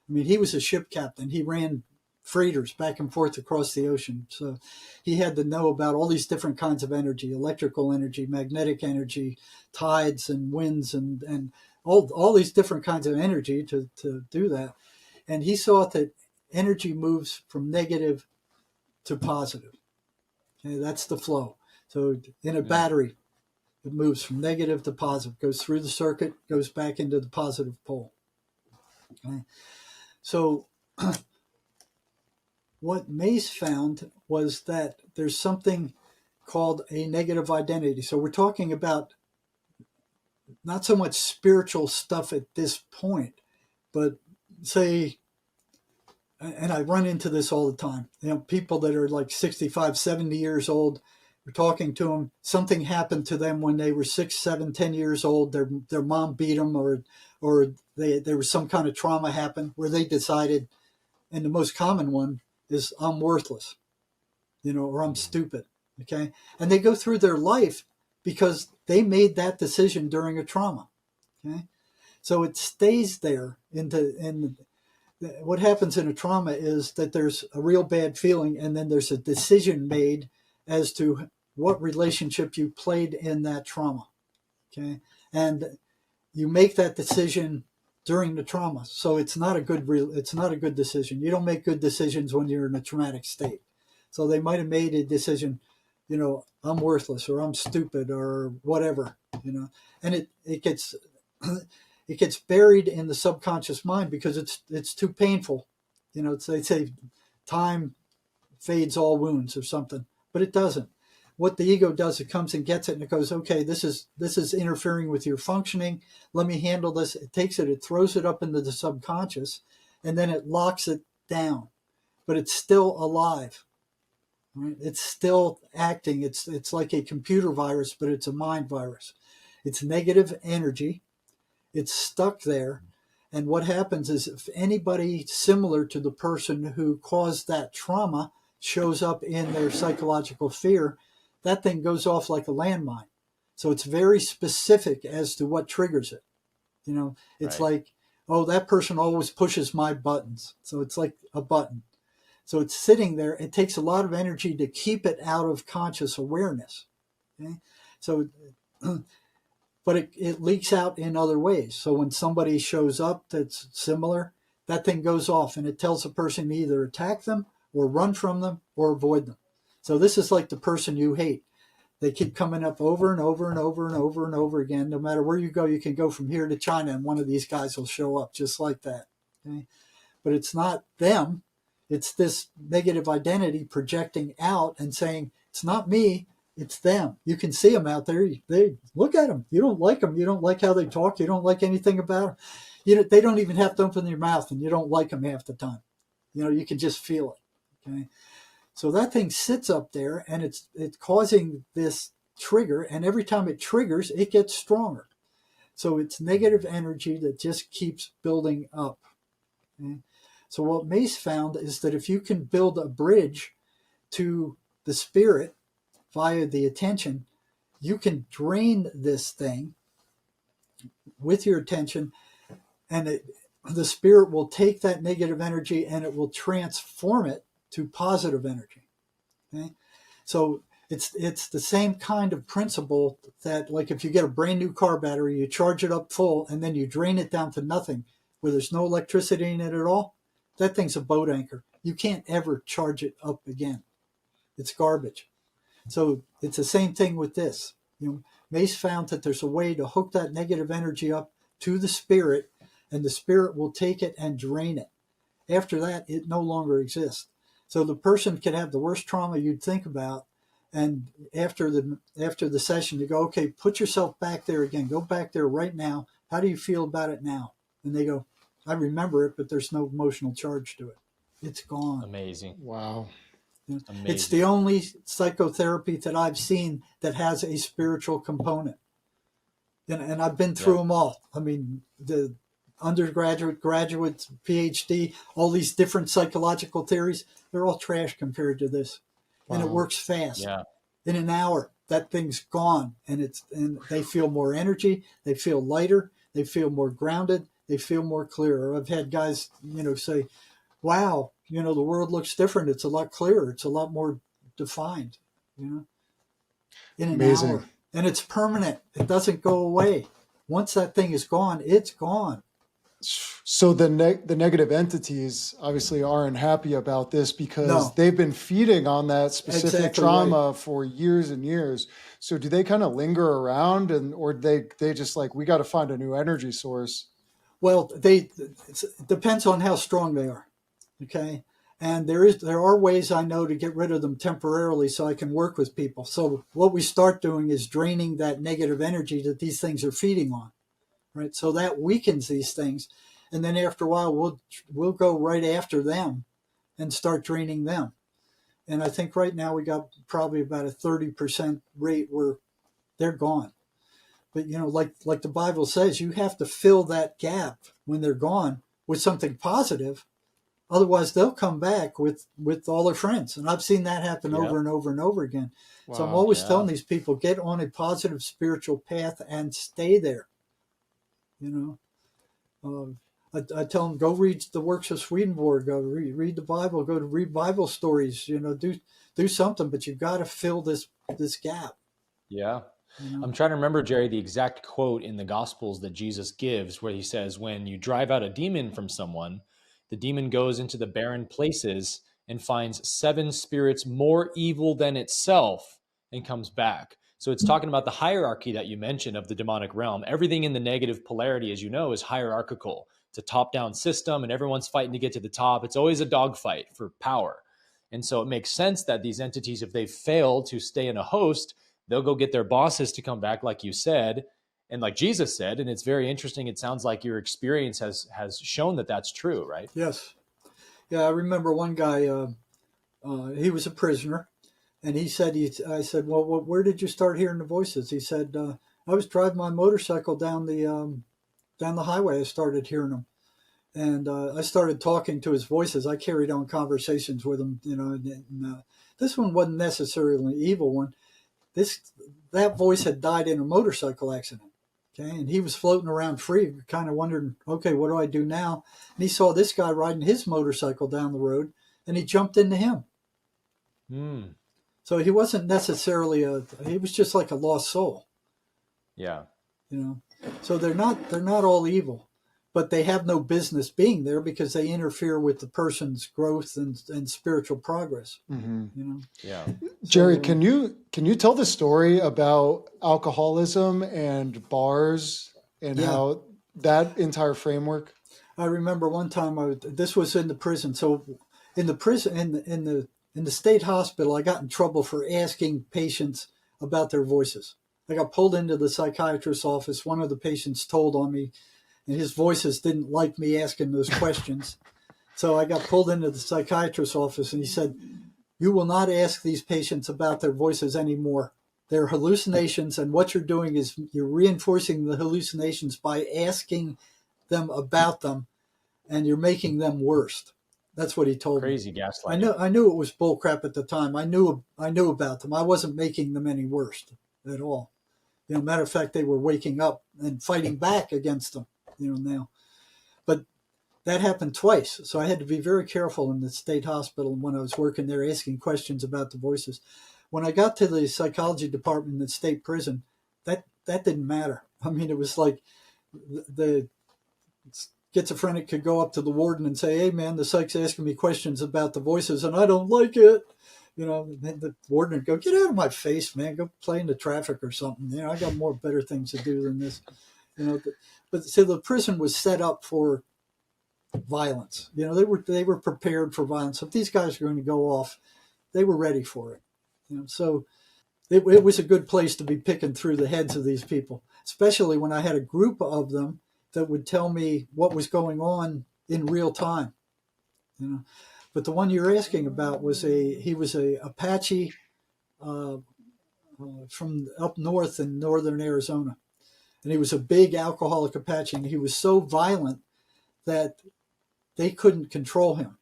I mean, he was a ship captain. He ran freighters back and forth across the ocean. So he had to know about all these different kinds of energy, electrical energy, magnetic energy, tides and winds, and all these different kinds of energy to do that. And he saw that energy moves from negative to positive. Okay, that's the flow. So in a battery, it moves from negative to positive, goes through the circuit, goes back into the positive pole. Okay. So what Mace found was that there's something called a negative identity. So we're talking about not so much spiritual stuff at this point, but say, and I run into this all the time, people that are like 65, 70 years old, we're talking to them, something happened to them when they were 6, 7, 10 years old, their mom beat them, or there was some kind of trauma happened where they decided, and the most common one is, I'm worthless, or I'm stupid, okay? And they go through their life because they made that decision during a trauma, okay? So it stays there what happens in a trauma is that there's a real bad feeling, and then there's a decision made as to what relationship you played in that trauma, okay? And you make that decision during the trauma, so it's not a good decision. You don't make good decisions when you're in a traumatic state. So they might have made a decision, I'm worthless, or I'm stupid, or whatever, and it gets it gets buried in the subconscious mind because it's too painful. They say time fades all wounds or something, but it doesn't. What the ego does, it comes and gets it, and it goes, okay, this is interfering with your functioning. Let me handle this. It takes it, it throws it up into the subconscious, and then it locks it down. But it's still alive. Right? It's still acting. It's like a computer virus, but it's a mind virus. It's negative energy. It's stuck there. And what happens is, if anybody similar to the person who caused that trauma shows up in their psychological fear, that thing goes off like a landmine. So it's very specific as to what triggers it. It's right. Like, oh, that person always pushes my buttons. So it's like a button. So it's sitting there. It takes a lot of energy to keep it out of conscious awareness. Okay? So, but it leaks out in other ways. So when somebody shows up that's similar, that thing goes off, and it tells the person to either attack them or run from them or avoid them. So this is like the person you hate. They keep coming up over and over and over and over and over again. No matter where you go, you can go from here to China, and one of these guys will show up just like that. Okay? But it's not them. It's this negative identity projecting out and saying, it's not me, it's them. You can see them out there. They look at them. You don't like them. You don't like how they talk. You don't like anything about them. They don't even have to open their mouth, and you don't like them half the time. You can just feel it. Okay. So that thing sits up there, and it's causing this trigger, and every time it triggers, it gets stronger. So it's negative energy that just keeps building up. Okay? So what Mace found is that if you can build a bridge to the spirit via the attention, you can drain this thing with your attention, and the spirit will take that negative energy and it will transform it to positive energy. Okay? So it's the same kind of principle that, like, if you get a brand new car battery, you charge it up full and then you drain it down to nothing where there's no electricity in it at all. That thing's a boat anchor. You can't ever charge it up again. It's garbage. So it's the same thing with this. Mace found that there's a way to hook that negative energy up to the spirit, and the spirit will take it and drain it. After that, it no longer exists. So the person can have the worst trauma you'd think about, and after the session, you go, okay, put yourself back there again. Go back there right now. How do you feel about it now? And they go, I remember it, but there's no emotional charge to it. It's gone.
Amazing.
Wow.
Amazing.
It's the only psychotherapy that I've seen that has a spiritual component. And I've been through them all. I mean, the undergraduate, graduate, PhD, all these different psychological theories, they're all trash compared to this. Wow. And it works fast. Yeah. In an hour, that thing's gone, and they feel more energy, they feel lighter, they feel more grounded, they feel more clearer. I've had guys, say, wow, the world looks different. It's a lot clearer. It's a lot more defined, in an
Amazing.
hour. And it's permanent. It doesn't go away. Once that thing is gone, it's gone.
So the negative entities obviously aren't happy about this because
No.
they've been feeding on that specific
Exactly
trauma for years and years. So do they kind of linger around, or they just like, we got to find a new energy source?
Well, it depends on how strong they are. Okay. And there are ways I know to get rid of them temporarily so I can work with people. So what we start doing is draining that negative energy that these things are feeding on. Right. So that weakens these things. And then after a while, we'll go right after them and start draining them. And I think right now we got probably about a 30% rate where they're gone. But, like the Bible says, you have to fill that gap when they're gone with something positive. Otherwise, they'll come back with all their friends. And I've seen that happen over and over and over again.
Wow.
So I'm always telling these people, get on a positive spiritual path and stay there. I tell them, go read the works of Swedenborg, go read the Bible, go to read Bible stories, do something, but you've got to fill this gap.
Yeah. I'm trying to remember, Jerry, the exact quote in the Gospels that Jesus gives where he says, when you drive out a demon from someone, the demon goes into the barren places and finds 7 spirits more evil than itself and comes back. So it's talking about the hierarchy that you mentioned of the demonic realm. Everything in the negative polarity, as you know, is hierarchical. It's a top-down system and everyone's fighting to get to the top. It's always a dogfight for power. And so it makes sense that these entities, if they fail to stay in a host, they'll go get their bosses to come back, like you said, and like Jesus said. And it's very interesting. It sounds like your experience has shown that that's true, right?
Yes. Yeah, I remember one guy, he was a prisoner. And I said, well, where did you start hearing the voices? He said, I was driving my motorcycle down the highway. I started hearing them. And I started talking to his voices. I carried on conversations with him, and this one wasn't necessarily an evil one. That voice had died in a motorcycle accident. Okay. And he was floating around free, kind of wondering, okay, what do I do now? And he saw this guy riding his motorcycle down the road and he jumped into him. So he wasn't necessarily he was just like a lost soul.
Yeah.
So they're not all evil, but they have no business being there because they interfere with the person's growth and spiritual progress.
Mm-hmm.
Yeah.
Jerry, can you tell the story about alcoholism and bars and how that entire framework?
I remember one time this was in the prison. So in the prison, in the state hospital, I got in trouble for asking patients about their voices. I got pulled into the psychiatrist's office. One of the patients told on me, and his voices didn't like me asking those questions. So I got pulled into the psychiatrist's office, and he said, you will not ask these patients about their voices anymore. They're hallucinations, and what you're doing is you're reinforcing the hallucinations by asking them about them, and you're making them worse. That's what he told me.
Crazy gaslighting.
I knew it was bullcrap at the time. I knew about them. I wasn't making them any worse at all. Matter of fact, they were waking up and fighting back against them. Now, but that happened twice. So I had to be very careful in the state hospital when I was working there, asking questions about the voices. When I got to the psychology department in the state prison, that didn't matter. I mean, it was like the schizophrenic could go up to the warden and say, hey, man, the psych's asking me questions about the voices and I don't like it. And the warden would go, get out of my face, man. Go play in the traffic or something. I got more better things to do than this. But so the prison was set up for violence. They were prepared for violence. If these guys were going to go off, they were ready for it. So it was a good place to be picking through the heads of these people, especially when I had a group of them that would tell me what was going on in real time. But the one you're asking about he was a Apache from up north in northern Arizona. And he was a big alcoholic Apache, and he was so violent that they couldn't control him.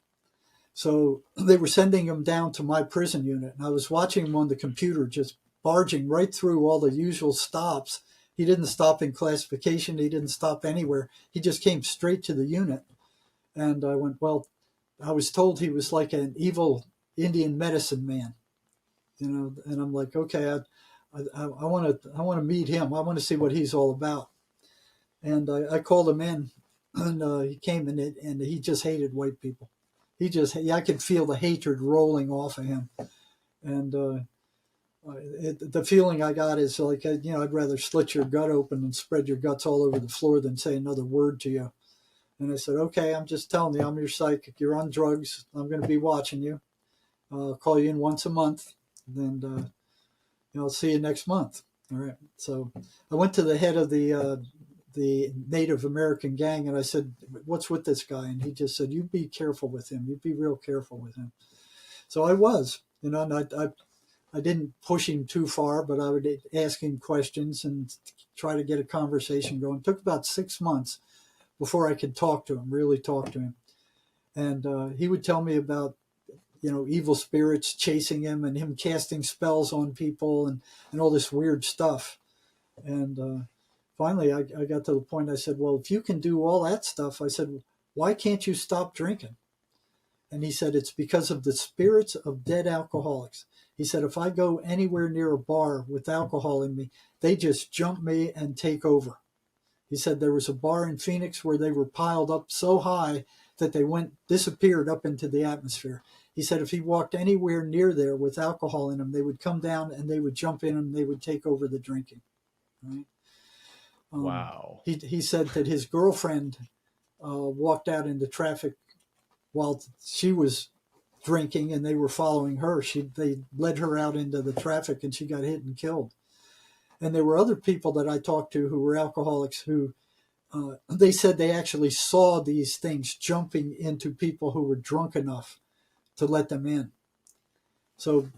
So they were sending him down to my prison unit, and I was watching him on the computer just barging right through all the usual stops. He didn't stop in classification. He didn't stop anywhere. He just came straight to the unit. And I went, well, I was told he was like an evil Indian medicine man, and I'm like, okay, I want to meet him. I want to see what he's all about. And I called him in, and he came in, and he just hated white people. I could feel the hatred rolling off of him, and the feeling I got is like, I'd rather slit your gut open and spread your guts all over the floor than say another word to you. And I said, okay, I'm just telling you, I'm your psychic. You're on drugs. I'm going to be watching you. I'll call you in once a month, and I'll see you next month. All right. So I went to the head of the Native American gang, and I said, what's with this guy? And he just said, you be careful with him. You be real careful with him. So I was, and I didn't push him too far, but I would ask him questions and try to get a conversation going. It took about 6 months before I could really talk to him. And he would tell me about, evil spirits chasing him and him casting spells on people and all this weird stuff. And finally, I got to the point, I said, well, if you can do all that stuff, I said, why can't you stop drinking? And he said, it's because of the spirits of dead alcoholics. He said, if I go anywhere near a bar with alcohol in me, they just jump me and take over. He said there was a bar in Phoenix where they were piled up so high that they disappeared up into the atmosphere. He said if he walked anywhere near there with alcohol in them, they would come down and they would jump in and they would take over the drinking. Right?
Wow.
He said that his girlfriend walked out into traffic while she was drinking and they were following her. They led her out into the traffic and she got hit and killed. And there were other people that I talked to who were alcoholics who they said they actually saw these things jumping into people who were drunk enough to let them in. So,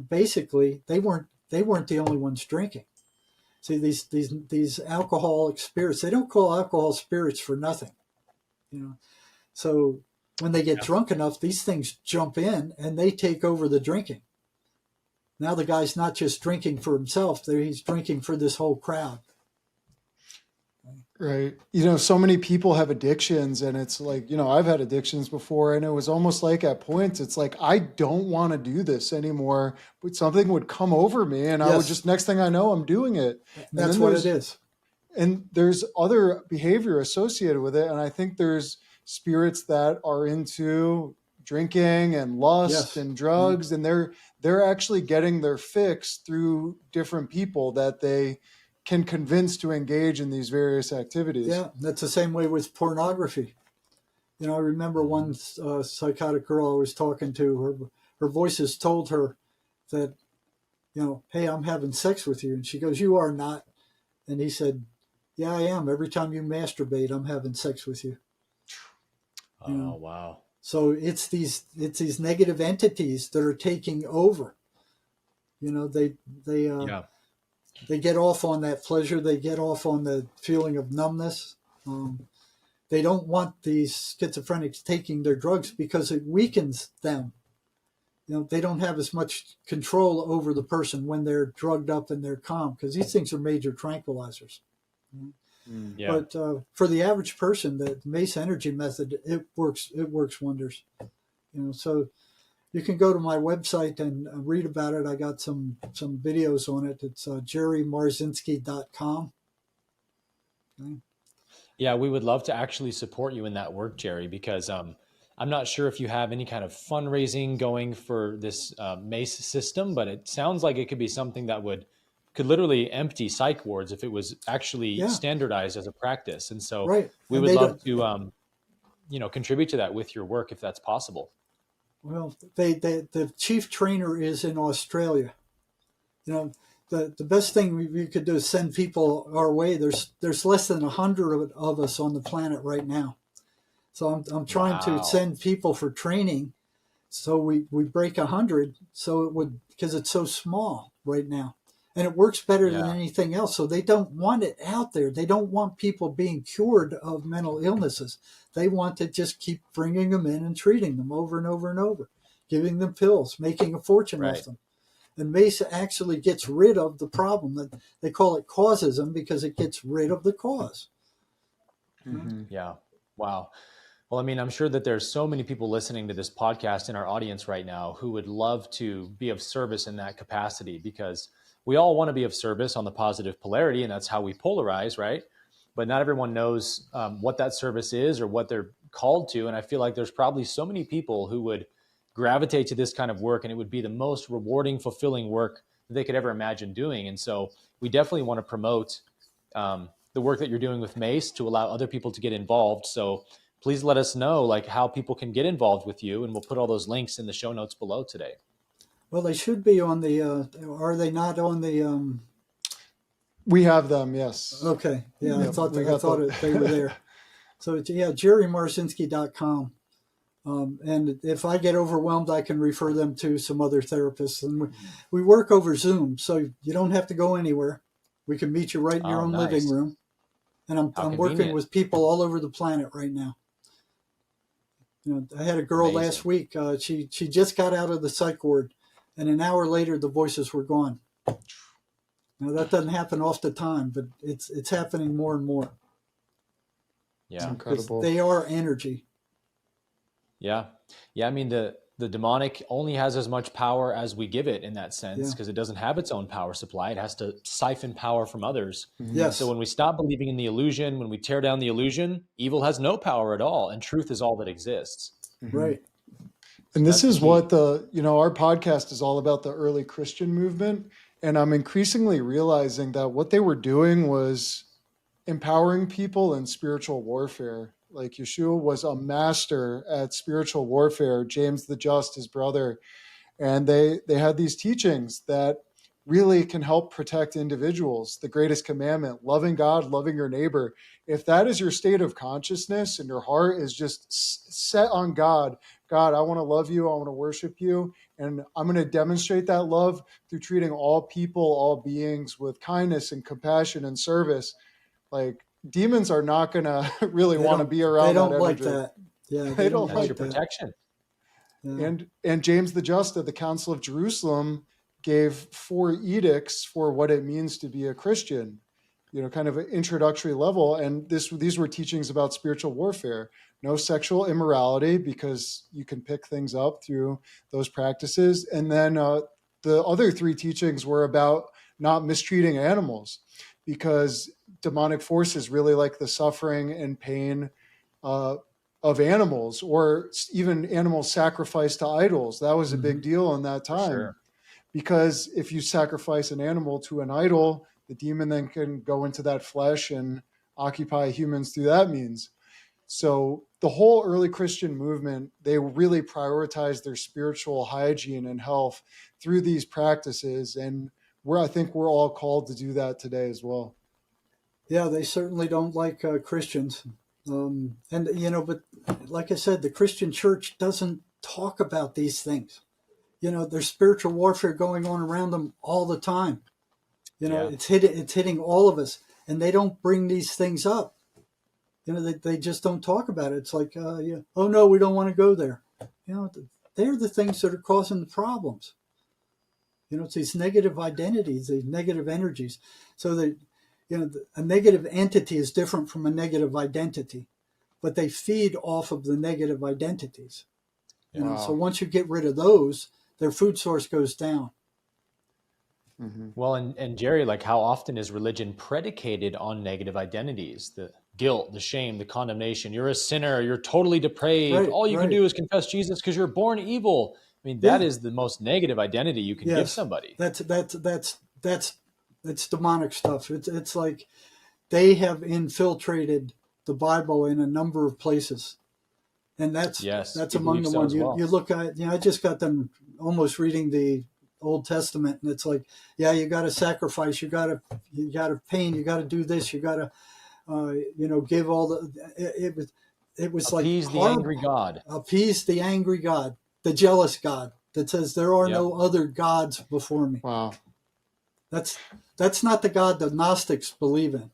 basically, they weren't the only ones drinking. See, these alcoholic spirits, they don't call alcohol spirits for nothing. So when they get drunk enough, these things jump in and they take over the drinking. Now the guy's not just drinking for himself, he's drinking for this whole crowd.
Right. So many people have addictions, and it's like, I've had addictions before, and it was almost like at points, it's like, I don't want to do this anymore, but something would come over me and I would just, next thing I know, I'm doing it.
That's what it is.
And there's other behavior associated with it. And I think there's spirits that are into drinking and lust and drugs, and they're actually getting their fix through different people that they can convince to engage in these various activities.
Yeah, that's the same way with pornography. I remember one psychotic girl I was talking to, her voices told her that, hey, I'm having sex with you. And she goes, you are not. And he said, yeah, I am. Every time you masturbate, I'm having sex with you.
Oh, wow.
So it's these negative entities that are taking over. They get off on that pleasure. They get off on the feeling of numbness. They don't want these schizophrenics taking their drugs because it weakens them. They don't have as much control over the person when they're drugged up and they're calm, because these things are major tranquilizers.
Yeah.
But for the average person, the Mace Energy method, it works wonders. So you can go to my website and read about it. I got some videos on it. It's jerrymarzinsky.com. Okay.
Yeah, we would love to actually support you in that work, Jerry, because I'm not sure if you have any kind of fundraising going for this MACE system, but it sounds like it could be something that could literally empty psych wards if it was actually standardized as a practice. And so we would love to, contribute to that with your work if that's possible.
Well, the chief trainer is in Australia. The best thing we could do is send people our way. There's less than 100 of us on the planet right now. So I'm trying to send people for training. So we break 100. So it would, because it's so small right now. And it works better than anything else. So they don't want it out there. They don't want people being cured of mental illnesses. They want to just keep bringing them in and treating them over and over and over, giving them pills, making a fortune off them. And MACE actually gets rid of the problem. That they call it causism because it gets rid of the cause.
Mm-hmm. Yeah. Wow. Well, I mean, I'm sure that there's so many people listening to this podcast in our audience right now who would love to be of service in that capacity, because we all want to be of service on the positive polarity, and that's how we polarize, right? But not everyone knows what that service is or what they're called to. And I feel like there's probably so many people who would gravitate to this kind of work, and it would be the most rewarding, fulfilling work that they could ever imagine doing. And so we definitely want to promote the work that you're doing with Mace to allow other people to get involved. So please let us know like how people can get involved with you, and we'll put all those links in the show notes below today.
Well, they should be on the, are they not on the,
We have them, yes.
okay. Yeah,
Yep,
I thought
we
they were there. So it's, yeah, jerrymarzinsky.com. And if I get overwhelmed, I can refer them to some other therapists. And we work over Zoom, so you don't have to go anywhere. We can meet you right in your own
nice.
living room. And I'm working with people all over the planet right now. You know, I had a girl
Amazing.
last week. She just got out of the psych ward, and an hour later the voices were gone. Now that doesn't happen off the time, but it's happening more and more.
Yeah,
It's incredible.
They are energy.
yeah. I mean, the demonic only has as much power as we give it in that sense, because it doesn't have its own power supply. It has to siphon power from others.
Yes.
So when we stop believing in the illusion, when we tear down the illusion, evil has no power at all, and truth is all that exists.
Right.
And this
That's
is
the
what our podcast is all about, the early Christian movement. And I'm increasingly realizing that what they were doing was empowering people in spiritual warfare. Like Yeshua was a master at spiritual warfare, James the Just, his brother. And they had these teachings that really can help protect individuals. The greatest commandment, loving God, loving your neighbor. If that is your state of consciousness and your heart is just set on God, I want to love you, I want to worship you, and I'm going to demonstrate that love through treating all people, all beings with kindness and compassion and service. Like, demons are not going to really want to be around that energy.
They don't like that. Yeah,
They don't
That's
like
your
that.
protection.
Yeah.
And James the Just at the Council of Jerusalem gave 4 edicts for what it means to be a Christian, kind of an introductory level. And these were teachings about spiritual warfare. No sexual immorality, because you can pick things up through those practices. And then the other 3 teachings were about not mistreating animals, because demonic forces really like the suffering and pain of animals, or even animals sacrificed to idols. That was a big deal in that time.
Sure.
Because if you sacrifice an animal to an idol, the demon then can go into that flesh and occupy humans through that means. So the whole early Christian movement, they really prioritized their spiritual hygiene and health through these practices. And I think we're all called to do that today as well.
Yeah, they certainly don't like Christians. But like I said, the Christian church doesn't talk about these things. There's spiritual warfare going on around them all the time. It's hitting all of us, and they don't bring these things up. They just don't talk about it. It's like, oh no, we don't want to go there. They're the things that are causing the problems. It's these negative identities, these negative energies. So that, a negative entity is different from a negative identity, but they feed off of the negative identities. So once you get rid of those, their food source goes down.
Mm-hmm.
Well, and Jerry, like, how often is religion predicated on negative identities? The guilt, the shame, the condemnation. You're a sinner. You're totally depraved.
Right,
All you can
right.
do is confess Jesus because you're born evil. I mean, that is the most negative identity you can give somebody.
That's demonic stuff. It's like they have infiltrated the Bible in a number of places, and that's among the ones you look at. I just got them almost reading the Old Testament, and it's like, you got to sacrifice, you got to pain, you got to do this, you got to give all the. It was like
appease the angry God.
Appease the angry God, the jealous God that says there are no other gods before me.
Wow.
That's not the God the Gnostics believe in.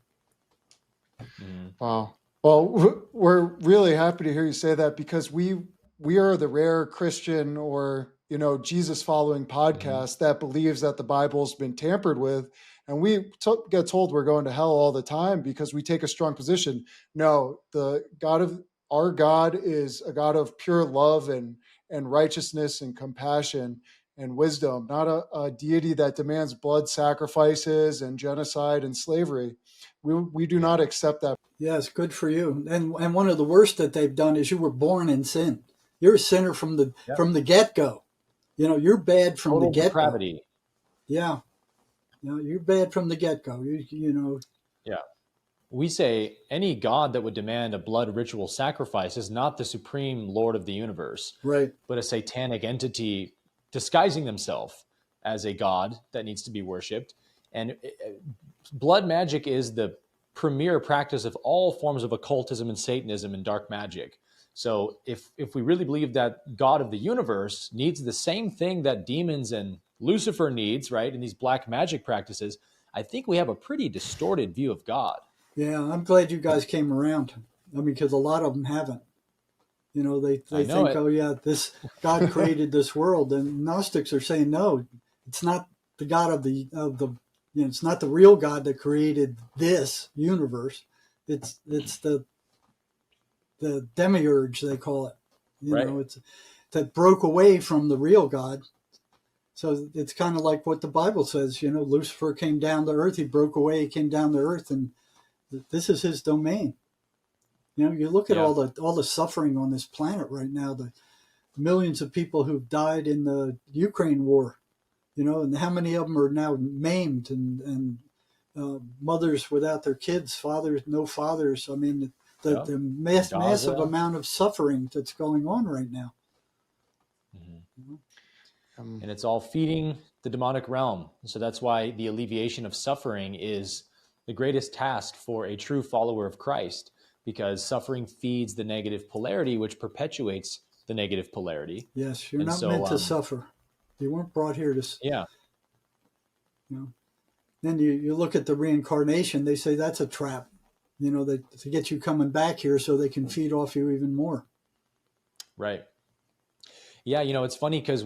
Wow. Well, we're really happy to hear you say that, because we are the rare Christian or Jesus following podcast that believes that the Bible's been tampered with, and we get told we're going to hell all the time because we take a strong position. No, the God of Our God is a God of pure love and righteousness and compassion and wisdom, not a deity that demands blood sacrifices and genocide and slavery. We do not accept that.
Yes, good for you. And one of the worst that they've done is you were born in sin. You're a sinner from the get-go. You're bad from
Total
the get-go.
depravity.
Yeah. You're bad from the get-go.
Yeah. We say any God that would demand a blood ritual sacrifice is not the supreme Lord of the universe,
Right.
but a satanic entity disguising themselves as a God that needs to be worshipped. And blood magic is the premier practice of all forms of occultism and Satanism and dark magic. So if we really believe that God of the universe needs the same thing that demons and Lucifer needs, right, in these black magic practices, I think we have a pretty distorted view of God.
Yeah, I'm glad you guys came around. I mean, because a lot of them haven't. They think, oh yeah, this God created this world, and Gnostics are saying no, it's not the God of the it's not the real God that created this universe. It's the demiurge, they call it. It's that broke away from the real God. So it's kind of like what the Bible says. Lucifer came down to earth. He broke away. He came down to earth, and this is his domain. You look at all the suffering on this planet right now. The millions of people who've died in the Ukraine war. And how many of them are now maimed and mothers without their kids, fathers, no fathers. I mean, the massive amount of suffering that's going on right now.
Mm-hmm. And it's all feeding the demonic realm. So that's why the alleviation of suffering is the greatest task for a true follower of Christ, because suffering feeds the negative polarity, which perpetuates the negative polarity.
Yes, you're not meant to suffer. You weren't brought here to.
Yeah.
Then you look at the reincarnation. They say that's a trap. To get you coming back here so they can feed off you even more.
Right. Yeah, it's funny because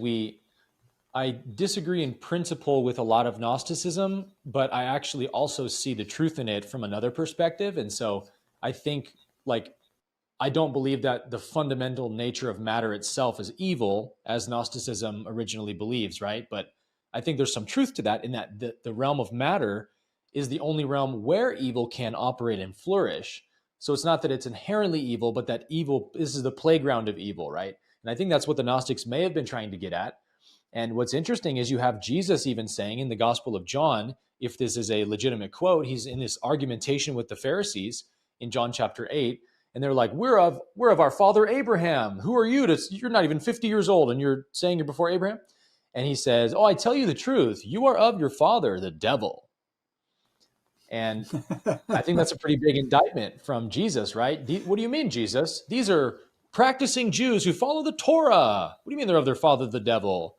I disagree in principle with a lot of Gnosticism, but I actually also see the truth in it from another perspective. And so I think, I don't believe that the fundamental nature of matter itself is evil, as Gnosticism originally believes, right? But I think there's some truth to that, in that the realm of matter is the only realm where evil can operate and flourish. So it's not that it's inherently evil, but that this is the playground of evil, right? And I think that's what the Gnostics may have been trying to get at. And what's interesting is you have Jesus even saying in the Gospel of John, if this is a legitimate quote, he's in this argumentation with the Pharisees in John chapter 8, and they're like, we're of our father Abraham. Who are you? You're not even 50 years old, and you're saying you're before Abraham? And he says, I tell you the truth. You are of your father, the devil. And I think that's a pretty big indictment from Jesus, right? What do you mean, Jesus? These are practicing Jews who follow the Torah. What do you mean they're of their father, the devil?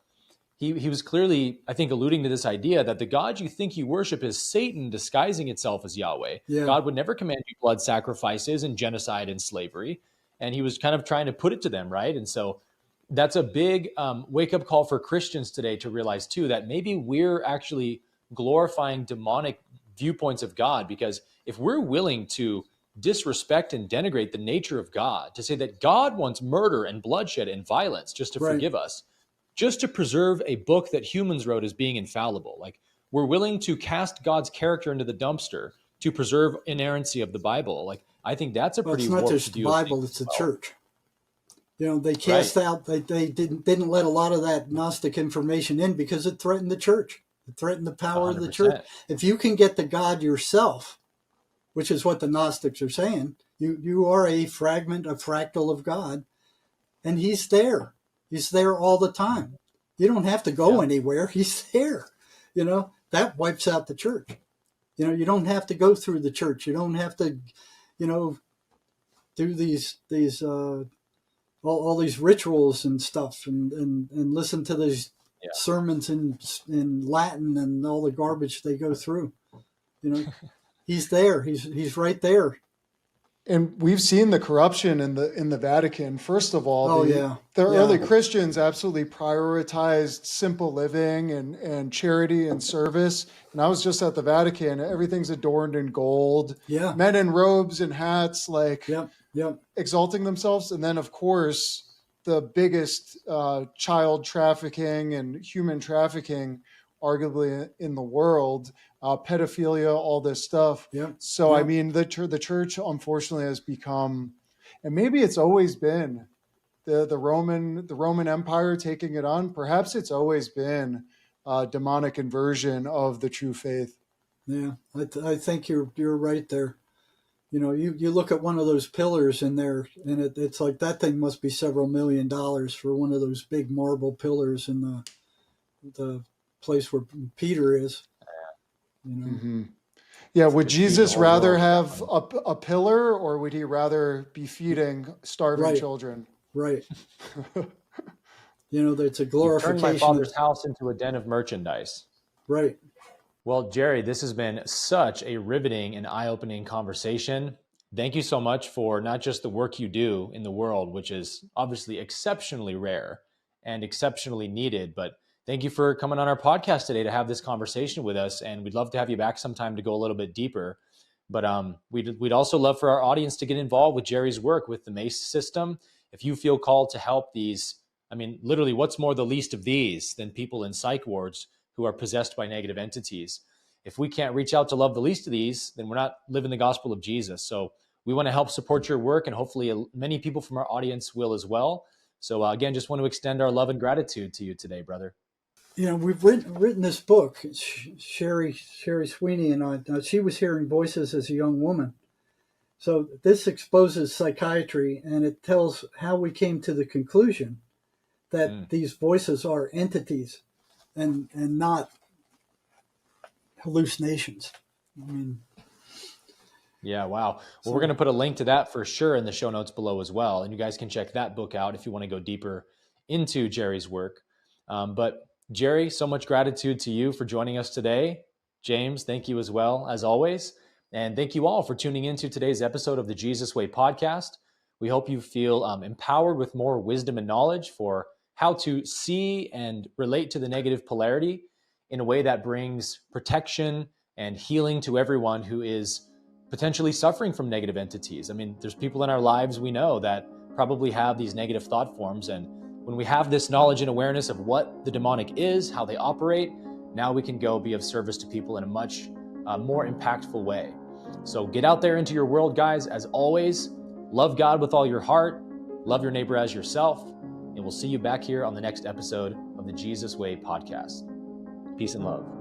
He was clearly, I think, alluding to this idea that the God you think you worship is Satan disguising itself as Yahweh. Yeah. God would never command you blood sacrifices and genocide and slavery. And he was kind of trying to put it to them, right? And so that's a big wake-up call for Christians today to realize, too, that maybe we're actually glorifying demonic viewpoints of God, because if we're willing to disrespect and denigrate the nature of God, to say that God wants murder and bloodshed and violence just to forgive us, just to preserve a book that humans wrote as being infallible. We're willing to cast God's character into the dumpster to preserve inerrancy of the Bible. I think that's a pretty warped view.
It's not just the Bible, it's the church. They cast out, they didn't let a lot of that Gnostic information in because it threatened the church. It threatened the power 100%. Of the church. If you can get the God yourself, which is what the Gnostics are saying, you are a fractal of God, and he's there. He's there all the time. You don't have to go anywhere. He's there. That wipes out the church. You don't have to go through the church. You don't have to, do these all these rituals and stuff and listen to these sermons in Latin and all the garbage they go through. He's there. He's right there.
And we've seen the corruption in the Vatican. First of all, the early Christians absolutely prioritized simple living and charity and service. And I was just at the Vatican. Everything's adorned in gold.
Yeah.
Men in robes and hats,
Yep.
exalting themselves. And then, of course, the biggest child trafficking and human trafficking, arguably in the world, pedophilia, all this stuff.
Yeah.
So, I mean, the church, unfortunately, has become, and maybe it's always been, the Roman Empire taking it on. Perhaps it's always been a demonic inversion of the true faith.
Yeah, I think you're right there. You know, you look at one of those pillars in there, and it's like that thing must be several $1 million for one of those big marble pillars in the place where Peter is. You know?
Mm-hmm. Yeah, would Jesus rather have a pillar, or would he rather be feeding starving children?
Right. You know, it's a glorification.
You've turned my Father's house into a den of merchandise.
Right.
Well, Jerry, this has been such a riveting and eye-opening conversation. Thank you so much for not just the work you do in the world, which is obviously exceptionally rare and exceptionally needed, but thank you for coming on our podcast today to have this conversation with us. And we'd love to have you back sometime to go a little bit deeper. But we'd also love for our audience to get involved with Jerry's work with the MACE system. If you feel called to help these, I mean, literally, what's more the least of these than people in psych wards who are possessed by negative entities? If we can't reach out to love the least of these, then we're not living the gospel of Jesus. So we want to help support your work, and hopefully many people from our audience will as well. So again, just want to extend our love and gratitude to you today, brother.
You know, we've written this book, Sherry Sweeney and I. She was hearing voices as a young woman. So this exposes psychiatry, and it tells how we came to the conclusion that these voices are entities and not hallucinations. I mean,
yeah, wow. Well, we're going to put a link to that for sure in the show notes below as well. And you guys can check that book out if you want to go deeper into Jerry's work. But Jerry, so much gratitude to you for joining us today. James, thank you as well, as always. And thank you all for tuning into today's episode of the Jesus Way podcast. We hope you feel empowered with more wisdom and knowledge for how to see and relate to the negative polarity in a way that brings protection and healing to everyone who is potentially suffering from negative entities. I mean, there's people in our lives we know that probably have these negative thought forms, and when we have this knowledge and awareness of what the demonic is, how they operate, now we can go be of service to people in a much more impactful way. So get out there into your world, guys. As always, love God with all your heart, love your neighbor as yourself, and we'll see you back here on the next episode of the Jesus Way podcast. Peace and love.